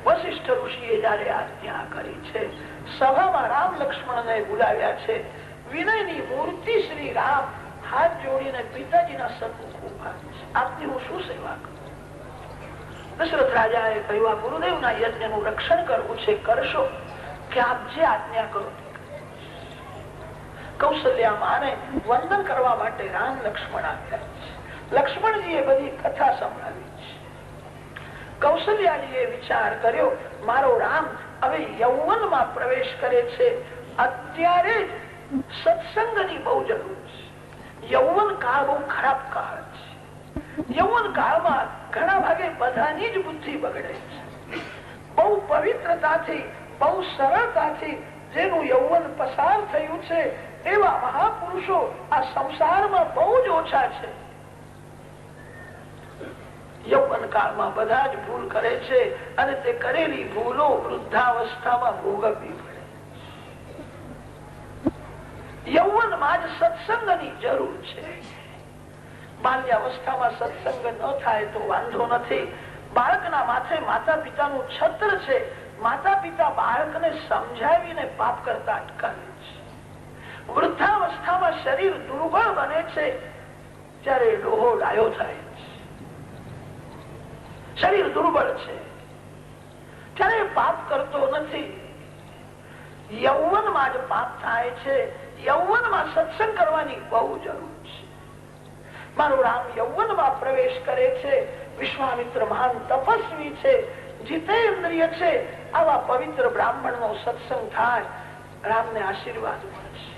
વશિષ્ઠ ઋષિએ જયારે આજ્ઞા કરી છે, સભામાં રામ લક્ષ્મણને બોલાવ્યા છે. વિનયની મૂર્તિ શ્રી રામ હાથ જોડીને પિતાજીના સન્મુખ ઉભા છે. આપની હું શું સેવા કરું? દશરથ રાજાએ કહ્યું, આ ગુરુદેવના યજ્ઞનું રક્ષણ કરવું છે, કરશો? કે આપ જે આજ્ઞા કરો. કૌશલ્યા માને વંદન કરવા માટે રામ લક્ષ્મણ આવ્યા છે. લક્ષ્મણજીએ બધી કથા સંભળાવી છે. કૌશલ્યાજીએ વિચાર કર્યો, મારો રામ હવે યૌવનમાં પ્રવેશ કરે છે, અત્યારે જ સત્સંગની બહુ જરૂર છે. યૌવન કાળ બહુ ખરાબ કાળ છે. યૌવન કાળમાં ઘણા ભાગે બધાની જ બુદ્ધિ બગડે છે. બહુ પવિત્રતાથી, બહુ સરળતાથી જેનું યૌવન પસાર થયું છે એવા મહાપુરુષો આ સંસારમાં બહુ જ ઓછા છે. યૌવન કાળમાં બધા જ ભૂલ કરે છે અને તે કરેલી ભૂલો વૃદ્ધાવસ્થામાં ભોગવવી પડે. યૌવનમાં જ સત્સંગની જરૂર છે. બાલ્યાવસ્થામાં સત્સંગ ન થાય તો વાંધો નથી. બાળકના માથે માતા પિતાનું છત્ર છે. માતા પિતા બાળકને સમજાવીને પાપ કરતા અટકાવે છે. વૃદ્ધાવસ્થામાં શરીર દુર્બળ બને છે ત્યારે ડોહો ડાયો થાય છે. શરીર દુર્બળ છે ત્યારે પાપ કરતો નથી. યૌવનમાં જ પાપ થાય છે. યૌવનમાં સત્સંગ કરવાની બહુ જરૂર છે. મારો રામ યૌવનમાં પ્રવેશ કરે છે. વિશ્વામિત્ર મહાન તપસ્વી છે, જીતેન્દ્રિય છે. આવા પવિત્ર બ્રાહ્મણ નો સત્સંગ થાય, રામને આશીર્વાદ મળશે.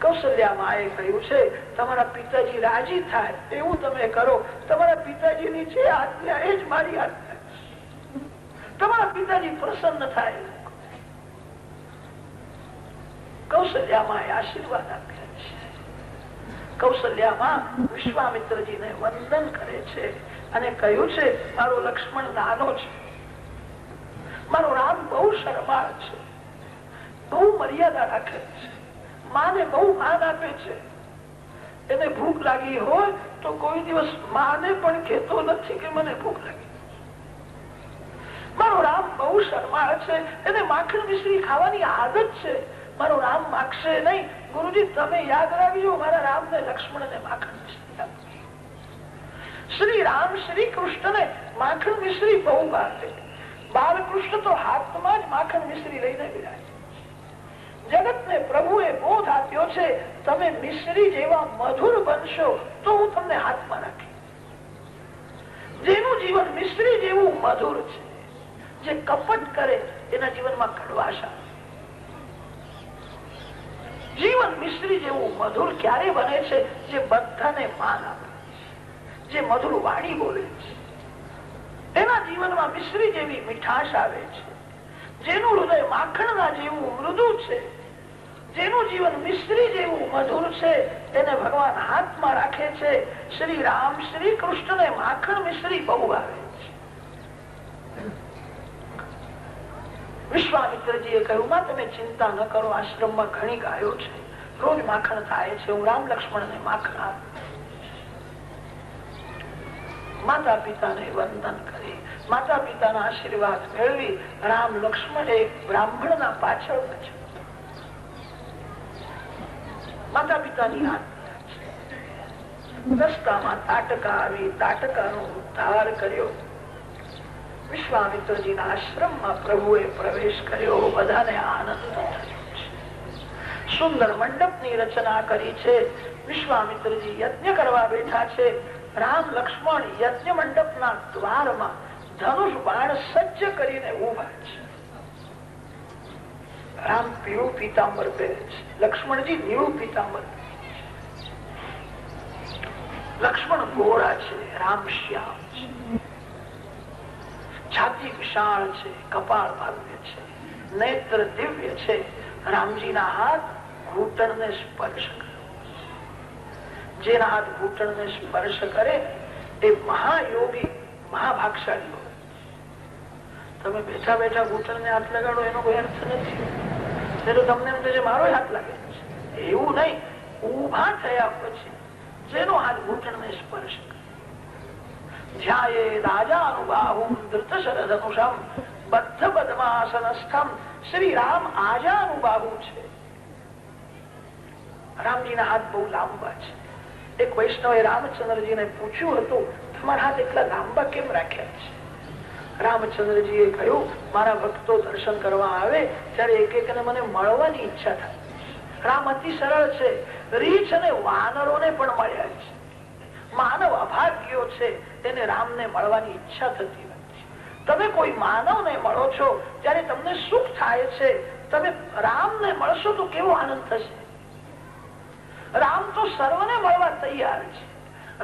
કૌશલ્યા માએ કહ્યું છે, તમારા પિતાજી રાજી થાય એવું તમે કરો. તમારા પિતાજીની જે આજ્ઞા એ જ મારી આજ્ઞા. તમારા પિતાજી પ્રસન્ન થાય. કૌશલ્યા માએ આશીર્વાદ આપ્યા છે. કૌશલ્યામાં વિશ્વામિત્રજીને વંદન કરે છે અને કહ્યું છે, મારો લક્ષ્મણ નાનો છે, મારો રામ બહુ શરમાળ છે, બહુ મર્યાદા રાખે છે, માને બહુ માન આપે છે. એને ભૂખ લાગી હોય તો કોઈ દિવસ માને પણ કહેતો નથી કે મને ભૂખ લાગી. મારો રામ બહુ શરમાળ છે, એને માખણ મિશ્રી ખાવાની આદત છે. મારો રામ માગશે નહીં. ગુરુજી તમે યાદ રાખજો, મારા રામ ને લક્ષ્મણ ને માખણ મિશ્રી. શ્રી રામ શ્રી કૃષ્ણ ને માખણ મિશ્રી બહુ ભાવે. બાલકૃષ્ણ તો હાથમાં જ માખણ મિશ્રી લઈને બિરાજે. જગત ને પ્રભુએ બોધ આપ્યો છે, તમે મિશ્રી જેવા મધુર બનશો તો હું તમને હાથમાં રાખી. જેનું જીવન મિશ્રી જેવું મધુર છે, જે કપટ કરે એના જીવનમાં કડવાશ આવે. જીવન મિશ્રી જેવું મધુર ક્યારે બને છે? જે બધાને માન આપે, જે મધુર વાણી બોલે છે, એના જીવનમાં મિશ્રી જેવી મીઠાશ આવે છે. જેનું હૃદય માખણના જેવું મૃદુ છે, જેનું જીવન મિશ્રી જેવું મધુર છે, એને ભગવાન હાથમાં રાખે છે. શ્રી રામ શ્રી કૃષ્ણ ને માખણ મિશ્રી બહુ આવે છે. વિશ્વામિત્રજીએ કહ્યું, માં તમે ચિંતા ન કરો, આશ્રમમાં ઘણી ગાયો છે, રોજ માખણ થાય છે, હું રામ લક્ષ્મણ ને માખણ આપું. માતા પિતાને વંદન કરી માતા પિતાના આશીર્વાદ મેળવી રામ લક્ષ્મણ એક બ્રાહ્મણના પાછળ માતા પિતાની રસ્તામાં તાટકા આવી તાટકાનો ઉદ્ધાર કર્યો. વિશ્વામિત્રજીના આશ્રમમાં પ્રભુએ પ્રવેશ કર્યો. બધાને આનંદ થયો છે. સુંદર મંડપની રચના કરી છે. વિશ્વામિત્રજી યજ્ઞ કરવા બેઠા છે. રામ લક્ષ્મણ યજ્ઞ મંડપના દ્વારમાં ધનુષ બાણ સજ્જ કરીને ઉભા છે. રામ પીળું પીતાંબર પહેરે છે, લક્ષ્મણજી નીળું પીતાંબર. લક્ષ્મણ ગોરા છે, રામ શ્યામ છે. છાતી વિશાળ છે, કપાળ ભવ્ય છે, નેત્ર દિવ્ય છે. રામજીના હાથ ઘૂંટણને સ્પર્શ કરે. જેના હાથ ઘૂંટણને સ્પર્શ કરે એ મહાયોગી મહાભાગશાળી હોય. તમે બેઠા બેઠા ઘૂંટણને હાથ લગાડો એનો કોઈ અર્થ નથી. તમને એમ થશે મારો હાથ લાગે છે, એવું નહીં. ઉભા થયા પછી જેનો હાથ ઘૂંટણને સ્પર્શ કરે. ધ્યાયે રાજાનુબાહુમ ધૃતશરધનુષમ બદ્ધ પદ્માસનસ્થમ. શ્રી રામ આજાનુબાહુ છે. રામજીના હાથ બહુ લાંબા છે. એક વૈષ્ણવે રામચંદ્રજીને પૂછ્યું હતું, તમારા હાથ એટલા લાંબા કેમ રાખ્યા છે? રામચંદ્રજીએ કહ્યું, મારા ભક્તો દર્શન કરવા આવે ત્યારે એક એકને મને મળવાની ઈચ્છા થાય. રામ અતિ સરળ છે. રીછ અને વાનરોને પણ મળ્યા છે. માનવ અભાગ્યો છે, તેને રામને મળવાની ઈચ્છા થતી નથી. તમે કોઈ માનવને મળો છો ત્યારે તમને સુખ થાય છે. તમે રામને મળશો તો કેવો આનંદ થશે. રામ તો સર્વને મળવા તૈયાર છે.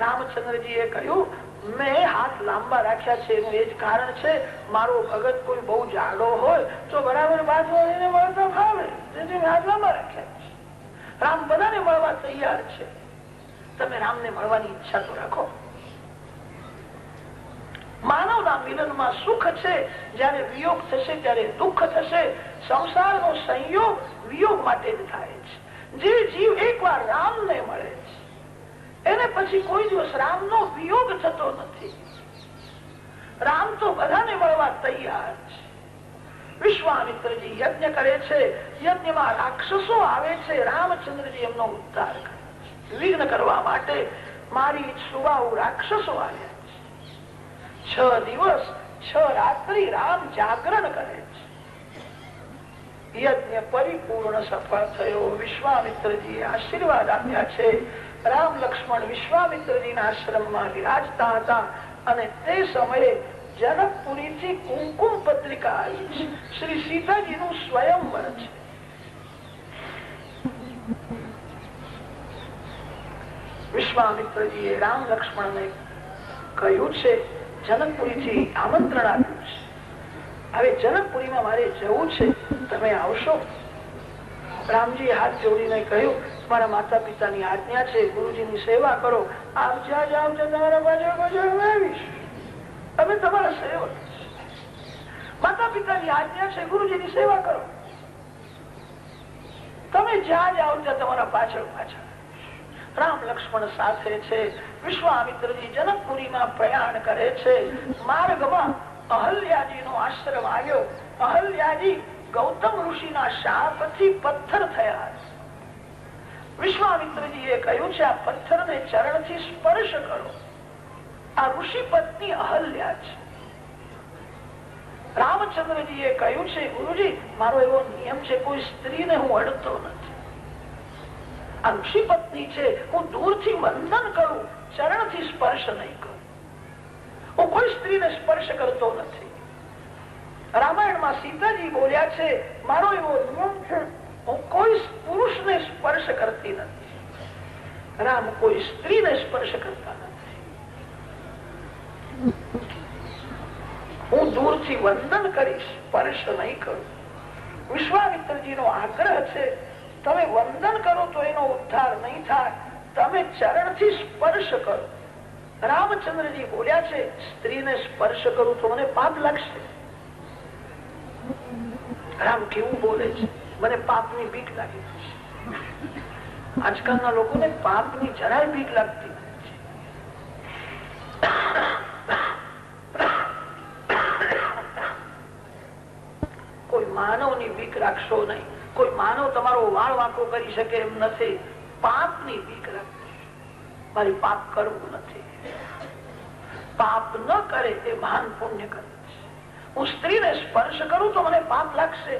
રામચંદ્રજીએ કહ્યું, મેં હાથ લાંબા રાખ્યા છે એનું એ જ કારણ છે, મારો ભગત કોઈ બહુ જાડો હોય તો બરાબર બાદ વળીને મળતા ફાવે. તેથી હાથ લાંબા રાખ્યા છે. રામ બધાને મળવા તૈયાર છે. તમે રામને મળવાની ઈચ્છા તો રાખો. માનવના મિલનમાં સુખ છે. જયારે વિયોગ થશે ત્યારે દુઃખ થશે. સંસારનો સંયોગ વિયોગ માટે જ થાય છે. જે જીવ એકવાર રામને મળે છે એને પછી કોઈ દિવસ રામનો વિયોગ થતો નથી. રામ તો બધાને મળવા તૈયાર છે. વિશ્વામિત્રજી યજ્ઞ કરે છે. યજ્ઞમાં રાક્ષસો આવે છે. રામચંદ્રજી એમનો ઉદ્ધાર કરે છે. વિઘ્ન કરવા માટે મારી સુબાહુ રાક્ષસો આવ્યા છે. 6 દિવસ 6 રાત્રિ રામ જાગરણ કરે છે. યજ્ઞ પરિપૂર્ણ સફળ થયો. વિશ્વામિત્રજી આશીર્વાદ આપ્યા છે. રામ લક્ષ્મણ વિશ્વામિત્રજીના આશ્રમમાં વિરાજતા હતા અને તે સમયે જનકપુરીથી કુમકુમ પત્રિકા આવી છે. શ્રી સીતાજીનું સ્વયંવર છે. વિશ્વામિત્રજીએ રામ લક્ષ્મણને કહ્યું છે, જનકપુરીથી આમંત્રણ આપ્યું છે. હવે જનકપુરીમાં મારે જવું છે, તમે આવશો? રામજી હાથ જોડીને કહ્યું, મારા માતા પિતાની આજ્ઞા છે, ગુરુજીની સેવા કરો. આપ જ્યાં જાઓ તમારા પાછળ આવીશ. અમે તમારા સેવક. માતા પિતાની આજ્ઞા છે, ગુરુજીની સેવા કરો. તમે જ્યાં જાઓ ત્યાં તમારા પાછળ પાછળ. રામ લક્ષ્મણ સાથે છે. વિશ્વામિત્રજી જનકપુરીમાં પ્રયાણ કરે છે. માર્ગમાં અહલ્યાજી નો આશ્રમ આવ્યો. અહલ્યાજી ગૌતમ ઋષિના શાપથી પથ્થર થયા. વિશ્વામિત્રજીએ કહ્યું છે, આ પથ્થરને ચરણથી સ્પર્શ કરો. આ ઋષિ પત્ની અહલ્યા છે. રામચંદ્રજીએ કહ્યું છે, ગુરુજી મારો એવો નિયમ છે, કોઈ સ્ત્રીને હું અડતો નથી. આ ઋષિ પત્ની છે, હું દૂરથી વંદન કરું, ચરણથી સ્પર્શ નહીં કરું. હું કોઈ સ્ત્રીને સ્પર્શ કરતો નથી. રામાયણમાં સીતાજી બોલ્યા છે, મારો એવો નિયમ છે, હું કોઈ પુરુષને સ્પર્શ કરતી નથી. રામ કોઈ સ્ત્રીને સ્પર્શ કરતા નથી. હું દૂરથી વંદન કરીશ, સ્પર્શ નહીં કરું. વિશ્વામિત્રજીનો આગ્રહ છે, તમે વંદન કરો તો એનો ઉદ્ધાર નહીં થાય, તમે ચરણથી સ્પર્શ કરો. રામચંદ્રજી બોલ્યા છે, સ્ત્રીને સ્પર્શ કરું તો મને પાપ લાગશે. રામ કેવું બોલે છે, મને પાપની બીક લાગી છે. આજકાલના લોકોને પાપની જરાય બીક લાગતી નથી. બીક રાખશો નહીં. કોઈ માનવ તમારો વાળ વાંકો કરી શકે એમ નથી. પાપની બીક રાખજો. મારી પાપ કરવું નથી. પાપ ન કરે એ મહાન પુણ્ય કરે છે. હું સ્ત્રીને સ્પર્શ કરું તો મને પાપ લાગશે.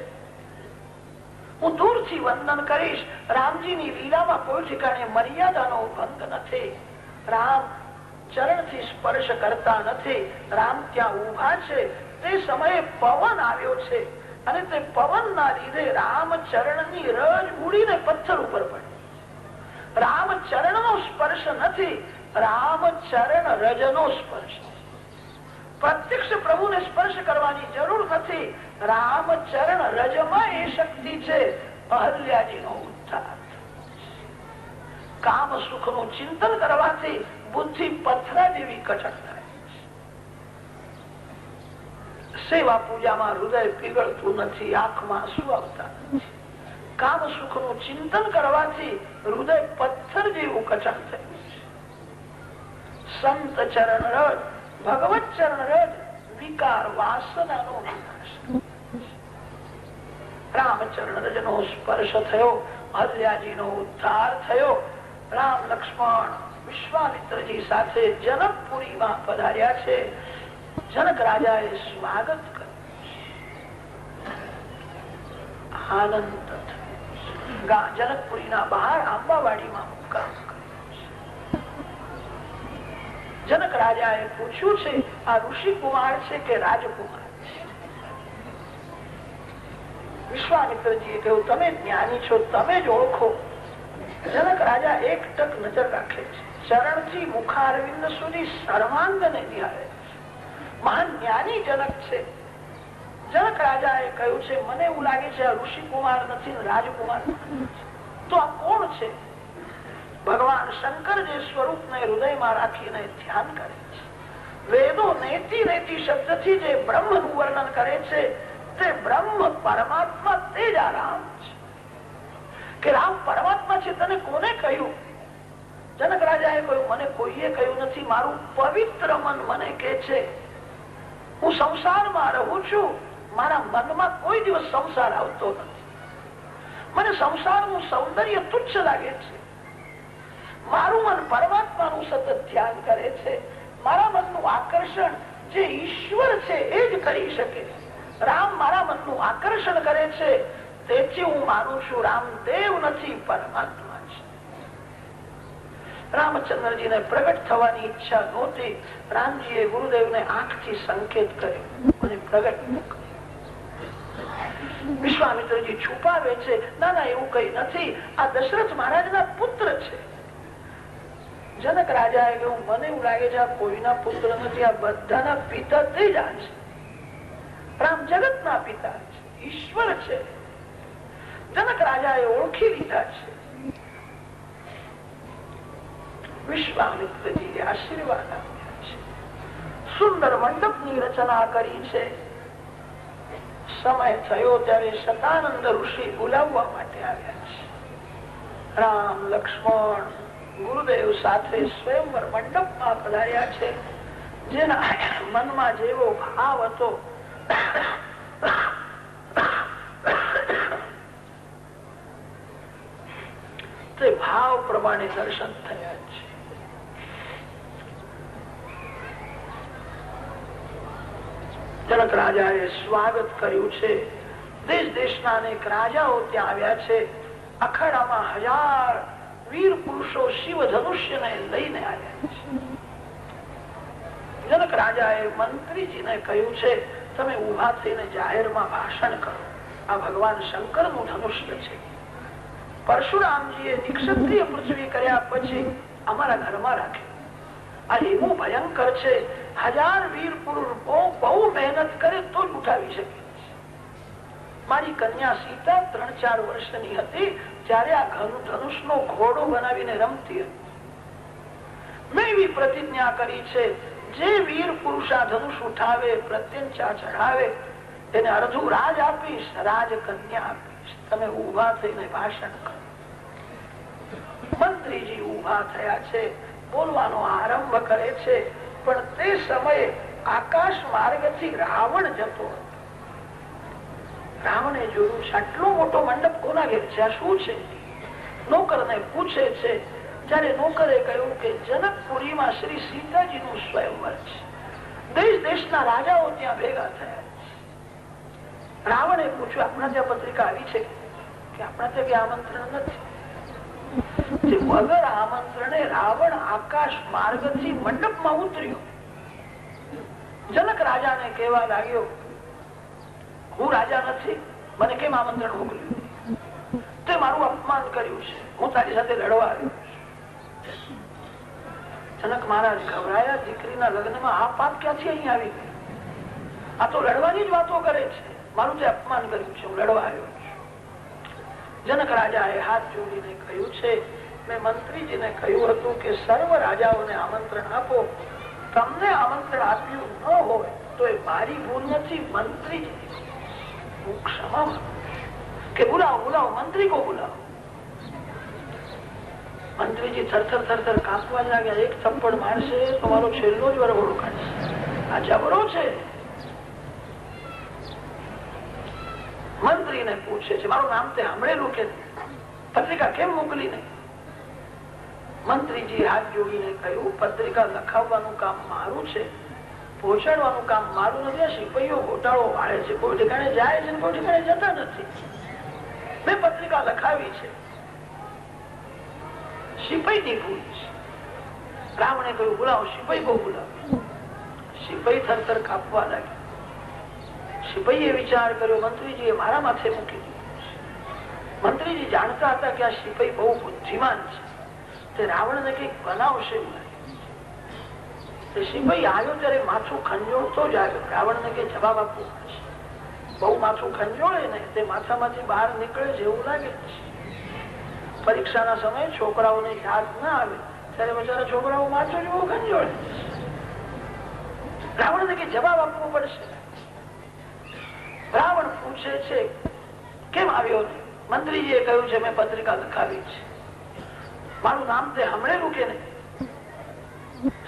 હું દૂરથી વંદન કરીશ. રામજીની લીલામાં કોઈ ઠેકાણે મર્યાદાનો ભંગ નથી. રામ ચરણથી સ્પર્શ કરતા નથી. રામ ત્યાં ઉભા છે. તે સમયે પવન આવ્યો છે અને તે પવનના લીધે રામ ચરણની રજ ઉડીને પથ્થર ઉપર પડે. રામ ચરણનો સ્પર્શ નથી, રામ ચરણ રજનો સ્પર્શ. પ્રત્યક્ષ પ્રભુને સ્પર્શ કરવાની જરૂર નથી. રામ ચરણ રજમાં એ શક્તિ છે. અહલ્યાજીનો ઉદ્ધાર. કામ સુખનું ચિંતન કરવાથી બુદ્ધિ પથરા જેવી કઠણ થાય. સેવા પૂજામાં હૃદય પીગળતું નથી, આંખમાં આંસુ આવતા નથી. કામ સુખનું ચિંતન કરવાથી હૃદય પથ્થર જેવું કઠણ થયું છે. સંત ચરણ રજ, ભગવત ચરણ રજ વિકાર વાસનાનો વિનાશ. રામચરણ રજનો સ્પર્શ થયો, અહલ્યાજીનો ઉદ્ધાર થયો. રામ લક્ષ્મણ વિશ્વામિત્રજી સાથે જનકપુરીમાં પધાર્યા છે. જનક રાજાએ સ્વાગત કર્યું. આનંદ થયો. જનકપુરીના બહાર આંબાવાડીમાં મુકામ કર્યો. જનક રાજાએ પૂછ્યું છે આ ઋષિ કુમાર છે કે રાજકુમાર છે? વિશ્વામિત્રજીએ કહ્યું તમે જ્ઞાની છો, તમે જ ઓળખો. જનક રાજા એક ટક નજર રાખે છે. ચરણથી મુખારવિંદ સુધી સર્વાંગને નિહાળે. મહાન જ્ઞાની જનક છે. જનક રાજાએ કહ્યું છે મને એવું લાગે છે આ ઋષિ કુમાર નથી, રાજકુમાર. તો આ કોણ છે? ભગવાન શંકર જે સ્વરૂપને હૃદયમાં રાખીને ધ્યાન કરે છે. વેદો નેતિ નેતિ શબ્દથી જે બ્રહ્મનું વર્ણન કરે છે તે બ્રહ્મ પરમાત્મા તે જ આ રામ છે. કે રામ પરમાત્મા છે તને કોને કહ્યું? જનક રાજાએ કહ્યું મને કોઈએ કહ્યું નથી, મારું પવિત્ર મન મને કે છે. હું સંસારમાં રહું છું, મારા મનમાં કોઈ દિવસ સંસાર આવતો નથી. મને સંસારનું સૌંદર્ય તુચ્છ લાગે છે. મારું મન પરમાત્માનું સતત ધ્યાન કરે છે. મારા મનનું આકર્ષણ જે ઈશ્વર છે એ જ કરી શકે. રામ મારા મનનું આકર્ષણ કરે છે. તેથી હું માનું છું રામ દેવ નથી, પરમાત્મા છે. રામચંદ્રજીને પ્રગટ થવાની ઈચ્છા નહોતી. રામજીએ ગુરુદેવને આંખથી સંકેત કર્યો અને પ્રગટ કર્યો. વિશ્વામિત્રજી છુપાવે છે ના ના એવું કઈ નથી, આ દશરથ મહારાજના પુત્ર છે. જનક રાજાએ કહ્યું મને એવું લાગે છે આ કોઈના પુત્ર નથી, આ બધાના પિતા તે જ છે. રામ જગતના પિતા છે, ઈશ્વર છે. જનક રાજાએ ઓળખી લીધા છે. વિશ્વામિત્રજી આશીર્વાદ આપ્યા છે. સુંદર મંડપની રચના કરી છે. સમય થયો ત્યારે શતાનંદ ઋષિ બોલાવવા માટે આવ્યા છે. રામ લક્ષ્મણ ગુરુદેવ સાથે સ્વયંવર મંડપમાં પધાર્યા છે. જેના મનમાં જેવો ભાવ હતો તે ભાવ પ્રમાણે દર્શન થયા છે. જનક રાજાએ સ્વાગત કર્યું છે. દેશ દેશના અનેક રાજાઓ ત્યાં આવ્યા છે. અખાડામાં 1000 વીર પુરુષો શિવ ધનુષ્યને લઈને આવ્યા છે. જનક રાજાએ મંત્રીજીને કહ્યું છે તમે ઉભા થઈને જાહેરમાં ભાષણ કરો. આ ભગવાન શંકરનું ધનુષ્ય છે. પરશુરામજીએ નિક્ષત્રિય પૃથ્વી કર્યા પછી અમારા ઘરમાં રાખ્યું. આ એવું ભયંકર છે, 1000 વીર પુરુષ બહુ મહેનત કરે તો જ ઉઠાવી શકે. મારી કન્યા સીતા 3-4 વર્ષની હતી ત્યારે આ ધનુષનો ઘોડો બનાવીને રમતી હતી. મેં એવી પ્રતિજ્ઞા કરી છે જે વીર પુરુષ આ ધનુષ ઉઠાવે, પ્રત્યંચા ચઢાવે એને અડધું રાજ આપીશ, રાજ કન્યા આપીશ. તમે ઉભા થઈને ભાષણ કરો. મંત્રીજી ઉભા થયા છે, બોલવાનો આરંભ કરે છે. પણ તે સમયે આકાશ માર્ગથી રાવણ જતો હતો. રાવણે જોયું છે આટલો મોટો મંડપ કોના ઘેર છે, આ શું છે? નોકરને પૂછે છે. જયારે નોકરે કહ્યું કે જનકપુરીમાં શ્રી સીતાજીનું સ્વયંવર છે, દેશ દેશના રાજાઓ ત્યાં ભેગા થયા. રાવણે પૂછ્યું આપણા ત્યાં પત્રિકા આવી છે કે આપણા ત્યાં કે આમંત્રણ નથી? વગર આમંત્રણે રાવણ આકાશ માર્ગથી મંડપમાં ઉતર્યો. જનક રાજાને કહેવા લાગ્યો હું રાજા નથી, મને કેમ આમંત્રણ મોકલ્યું? તે મારું અપમાન કર્યું છે, હું તારી સાથે લડવા આવ્યો. જનક મહારાજ ગભરાયા. દીકરીના લગ્નમાં આ પાપ ક્યાંથી અહીં આવી ગઈ? આ તો લડવાની જ વાતો કરે છે. મારું તે અપમાન કર્યું છે, હું લડવા આવ્યો છું. જનક રાજાએ હાથ જોડીને કહ્યું છે મેં મંત્રીજીને કહ્યું હતું કે સર્વ રાજાઓને આમંત્રણ આપો. તમને આમંત્રણ આપ્યું ન હોય તો એ મારી ભૂલ નથી, મંત્રીજી. હું ક્ષમા કે બોલાવો બોલાવો, મંત્રી કો બોલાવો. મંત્રીજી થરથર થરથર કાંપવા લાગ્યા. એક થપ્પડ મારશે તો મારો છેલ્લો જ વરઘોડો કાઢશે. આ જબરો છે. મંત્રીને પૂછે છે મારું નામ તે સાંભળેલું કે પત્રિકા કેમ મોકલી નહીં? મંત્રીજી હાથ જોડીને કહ્યું પત્રિકા લખાવવાનું કામ મારું છે, પહોંચાડવાનું કામ મારું નથી. સિપાહીઓ ગોટાળો વાળે છે, કોઈ ઠેકાણે જાય છે, કોઈ ઠેકાણે જતા નથી. મેં પત્રિકા લખાવી છે, સિપાહીની ભૂલ છે. રાવણે કહ્યું બોલાવો, સિપાહી બહુ બોલાવો. સિપાહી થરથર કાપવા લાગ્યો. સિપાહીએ વિચાર કર્યો મંત્રીજીએ મારા માથે મૂકી દીધું છે. મંત્રીજી જાણતા હતા કે આ સિપાહી બહુ બુદ્ધિમાન છે, તે રાવણને કઈક બનાવશે. સિપાહી આવ્યો ત્યારે માથું ખંજોળતો જ આવ્યો. રાવણને કઈ જવાબ આપવો પડશે. બહુ માથું ખંજોળે ને તે માથામાંથી બહાર નીકળે છે એવું લાગે છે. પરીક્ષાના સમયે છોકરાઓને યાદ ના આવે ત્યારે બચારા છોકરાઓ માથું જેવું ખંજોળે. રાવણને કઈ જવાબ આપવો પડશે. રાવણ પૂછે છે કેમ આવ્યો? મંત્રીજીએ કહ્યું છે મેં પત્રિકા લખાવી છે, મારું નામ તે સાંભળેલું કે નહીં?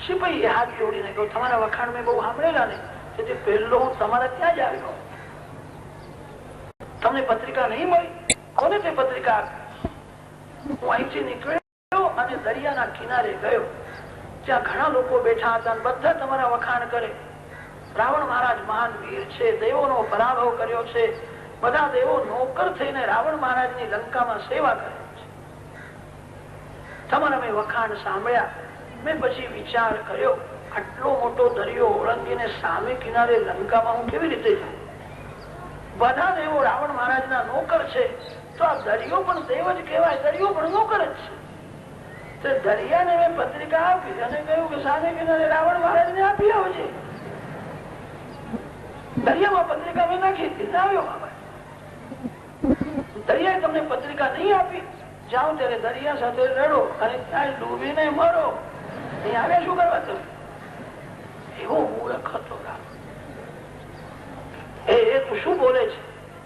સિપાહીએ હાથ જોડીને કહ્યું તમારા વખાણ મેં બહુ સાંભળેલા ને, તેથી પહેલો હું તમારા ત્યાં જ આવ્યો. તમને પત્રિકા નહીં મળી? કોને તે પત્રિકા આપી? હું અહીંથી નીકળ્યો અને દરિયાના કિનારે ગયો, ત્યાં ઘણા લોકો બેઠા હતા, બધા તમારા વખાણ કરે. રાવણ મહારાજ મહાન વીર છે, દેવોનો પરાભવ કર્યો છે, બધા દેવો નોકર થઈને રાવણ મહારાજની લંકામાં સેવા કરે છે. તમારા મેં વખાણ સાંભળ્યા. મેં પછી વિચાર કર્યો આટલો મોટો દરિયો ઓળંગીને સામે કિનારે લંકામાં હું કેવી રીતે જાઉં? બધા દેવો રાવણ મહારાજના નોકર છે, તો આ દરિયો પણ દેવ જ કહેવાય, દરિયો પણ નોકર જ છે. દરિયાને મેં પત્રિકા આપી અને કહ્યું કે સામે કિનારે રાવણ મહારાજને આપી આવજે. દરિયામાં પત્રિકા મેં નાખી દીધી, આવ્યો બાબા. દરિયાએ તમને પત્રિકા નહીં આપી? જાઓ ત્યારે દરિયા સાથે લડો અને ત્યાં ડૂબીને મરો. અહીં આવ્યા શું કરવા તમે? એવો મૂર્ખ હતો એ તું શું બોલે છે?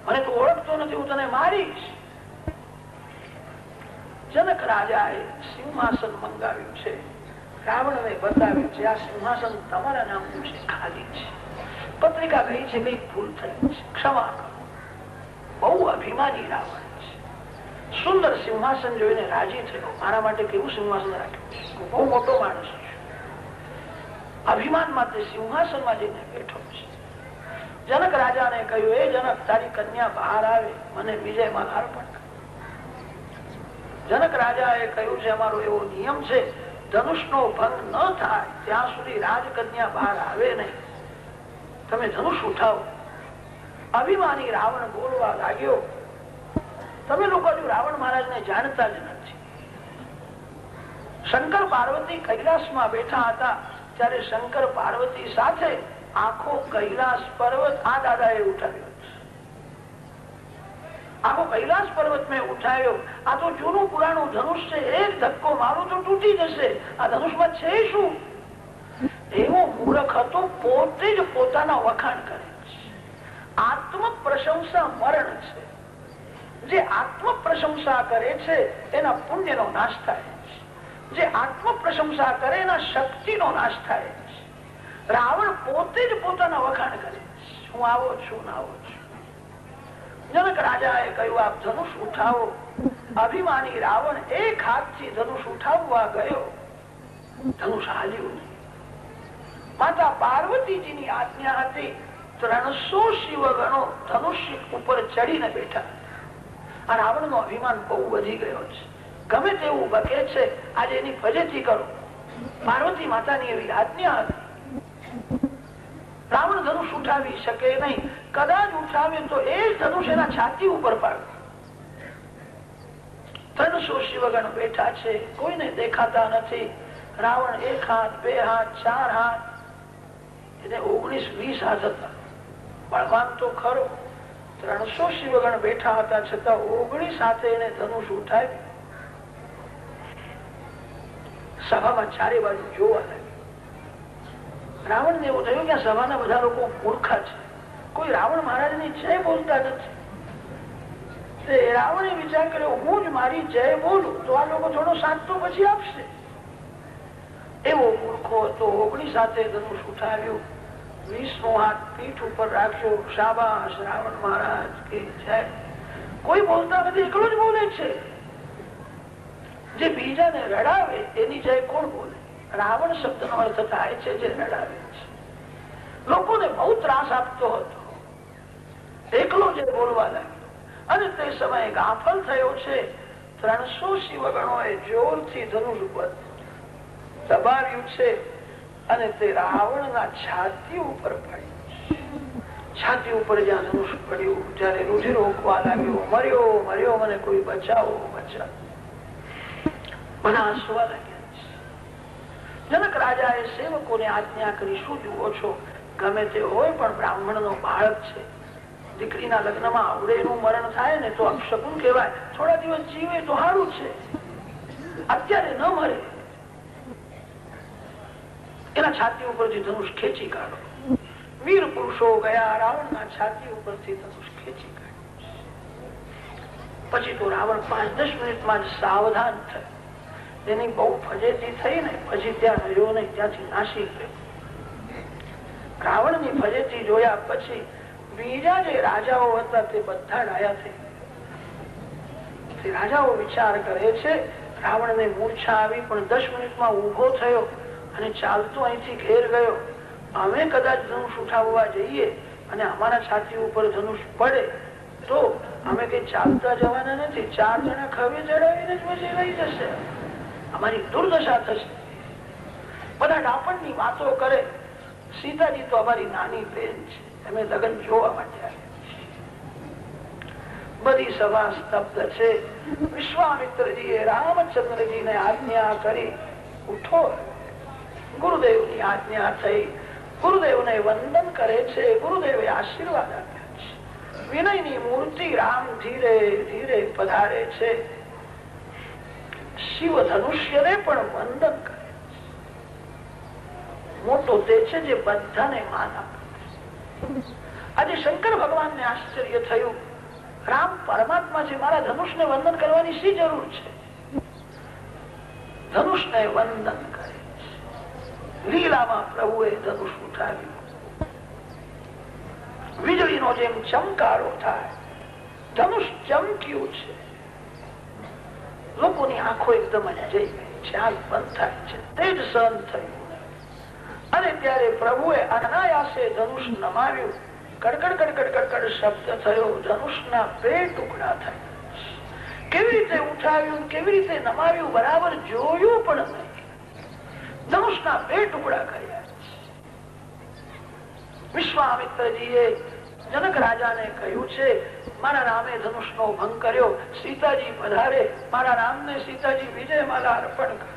મને તું ઓળખતો નથી, હું તને મારીશ. જનક રાજાએ સિંહાસન મંગાવ્યું છે, રાવણને બતાવ્યું છે આ સિંહાસન તમારા નામનું છે, ખાલી છે. પત્રિકા ગઈ છે, કઈ ભૂલ થઈ છે, ક્ષમા કરો. બહુ અભિમાની રાવણ છે. સુંદર સિંહાસન જોઈને રાજી થયો. મારા માટે કેવું સિંહાસન રાખ્યું છે, હું બહુ મોટો માણસ છું. અભિમાન માટે સિંહાસનમાં જઈને બેઠો છે. જનક રાજાને કહ્યું એ જનક તારી કન્યા બહાર આવે, મને વિજયમાં અર્પણ કર. જનક રાજાએ કહ્યું છે અમારો એવો નિયમ છે ધનુષનો ભંગ ન થાય ત્યાં સુધી રાજકન્યા બહાર આવે નહીં. તમે ધનુષ ઉઠાવો. અભિમાની રાવણ બોલવા લાગ્યો તમે લોકો હજુ રાવણ મહારાજને જાણતા જ નથી. શંકર પાર્વતી કૈલાસમાં બેઠા હતા ત્યારે શંકર પાર્વતી સાથે આખો કૈલાસ પર્વત આ દાદાએ ઉઠાવ્યો. આખો કૈલાસ પર્વત મેં ઉઠાવ્યો. આ તો જૂનું પુરાણું ધનુષ છે, એક ધક્કો મારું તો તૂટી જશે. આ ધનુષમાં છે શું? એવો મૂર્ખ હતો, પોતે જ પોતાના વખાણ કરે છે. આત્મ પ્રશંસા મરણ છે. જે આત્મ પ્રશંસા કરે છે એના પુણ્યનો નાશ થાય છે. જે આત્મ પ્રશંસા કરે એના શક્તિનો નાશ થાય છે. રાવણ પોતે જ પોતાના વખાણ કરે છે. હું આવો છું ને આવો છું. જનક રાજાએ કહ્યું, આપ ધનુષ ઉઠાવો. અભિમાની રાવણ એક હાથથી ધનુષ ઉઠાવવા ગયો, ધનુષ હાલ્યું નહીં. માતા પાર્વતીજીની આજ્ઞા હતી. 300 શિવગણો ધનુષ્ય ઉપર ચડીને બેઠા. આ રાવણ નો અભિમાન બહુ વધી ગયો છે. ગમે તેવું બકે છે, આજે એની ફજેતી કરો. પાર્વતી માતાની એવી આજ્ઞા હતી. રાવણ ધનુષ ઉઠાવી શકે નહીં. કદાચ ઉઠાવે તો એ જ ધનુષ એના છાતી ઉપર પાડે. 300 શિવગણ બેઠા છે, કોઈને દેખાતા નથી. રાવણ 1 હાથ, 2 હાથ, 4 હાથ, એને 19-20 હાથ હતા. બળવાન તો ખરો. 300 શિવગણ બેઠા હતા છતાં 19 હાથે એને ધનુષ ઉઠાવી. સભામાં ચારે બાજુ જોવા લાગ્યું. રાવણ ને એવું થયું કે સભાના બધા લોકો મૂર્ખા છે, કોઈ રાવણ મહારાજ ની જય બોલતા નથી. રાવણે વિચાર કર્યો, હું જ મારી જય બોલું તો આ લોકો થોડો સાથ તો પછી આપશે. એવો મૂર્ખો હતો. 19 સાથે ધનુષ ઉઠાવ્યું, 20મો હાથ પીઠ ઉપર રાખ્યો. શાબાશ રાવણ મહારાજ કે જય. કોઈ બોલતા નથી, એકલો જ બોલે છે. જે બીજાને રડાવે એની જય કોણ બોલે? રાવણ શબ્દ નો અર્થ થાય છે જે રડાવે છે. લોકોને બહુ ત્રાસ આપતો હતો, એકલો જે બોલવા લાગ્યો. અને તે સમયે ગાફલ થયો છે. 300 શિવગણોએ જોરથી ધનુષ ઉપર દબાવ્યું છે અને તે રાવણના છાતી ઉપર પડ્યું. છાતી ઉપર જ્યાં ધનુષ પડ્યું, જયારે રુધિર રોકવા લાગ્યો, મર્યો મર્યો, મને કોઈ બચાવો બચાવો, બધા હસવા લાગ્યા છે. જનક રાજાએ સેવકોને આજ્ઞા કરી, શું જુઓ છો? ગમે તે હોય પણ બ્રાહ્મણ નો બાળક છે, દીકરીના લગ્નમાં આવડે એનું મરણ થાય ને તો અપશકુન કહેવાય. થોડા દિવસ જીવે તો સારું છે, અત્યારે ન મરે. એના છાતી ઉપરથી ધનુષ ખેંચી કાઢો. વીર પુરુષો ગયા, રાવણના છાતી ઉપરથી ધનુષ ખેંચી કાઢ્યું. પછી તો રાવણ 5-10 મિનિટમાં જ સાવધાન થયો. એની બહુ ફજેતી થઈ ને પછી ત્યાં રહ્યો નહીં, ત્યાંથી નાસી ગયો. રાવણની ફજેતી જોયા પછી બીજા જે રાજાઓ હતા તે બધા ડાયા થઈ. રાજાઓ વિચાર કરે છે, રાવણને મૂર્છા આવી પણ 10 મિનિટમાં ઉભો થયો અને ચાલતો અહીંથી ઘેર ગયો. અમે કદાચ ધનુષ ઉઠાવવા જઈએ અને અમારા છાતી ઉપર ધનુષ પડે તો અમે કઈ ચાલતા જવાના નથી. 4 જણા ખભે ચડાવીને જ પછી લઈ જશે. અમારી દુર્દશા થશે. બધા ડાપણની વાતો કરે. સીતાજી તો અમારી નાની બેન છે, અમે લગ્ન જોવા માટે આવ્યા. બધી સભા સ્તબ્ધ છે. વિશ્વામિત્રજીએ રામચંદ્રજીને આજ્ઞા કરી, ઉઠો. ગુરુદેવની આજ્ઞા થઈ. ગુરુદેવને વંદન કરે છે. ગુરુદેવે આશીર્વાદ આપ્યા છે. વિનયની મૂર્તિ રામ ધીરે ધીરે પધારે છે. શિવ ધનુષ્યને પણ વંદન કરે. મોટો તે છે જે બધાને માન આપે. આજે શંકર ભગવાન ને આશ્ચર્ય થયું, રામ પરમાત્મા છે, મારા ધનુષ ને વંદન કરવાની શી જરૂર છે? ધનુષ ને વંદન કરે. લીલામાં પ્રભુએ ધનુષ ઉઠાવ્યું. વીજળીનો જેમ ચમકારો થાય, ધનુષ ચમક્યું છે. લોકોની આંખો એકદમ જ જઈ ગઈ છે, આંખ બંધ થાય છે, તેજ સહન થયું. અને ત્યારે પ્રભુએ અનાયાસે ધનુષ નમાવ્યું. કડકડ કડકડ કડકડ શબ્દ થયો. ધનુષના 2 ટુકડા થયા. કેવી રીતે ઉઠાવ્યું, કેવી રીતે નમાવ્યું બરાબર જોયું પણ નહીં. ધનુષના 2 ટુકડા કર્યા. વિશ્વામિત્રજીએ જનક રાજાને કહ્યું છે, મારા રામે ધનુષનો ભંગ કર્યો, સીતાજી પધારે, મારા રામને સીતાજી વિજયમાલા અર્પણ કરે.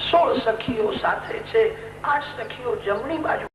16 સખીઓ સાથે છે. 8 સખીઓ જમણી બાજુ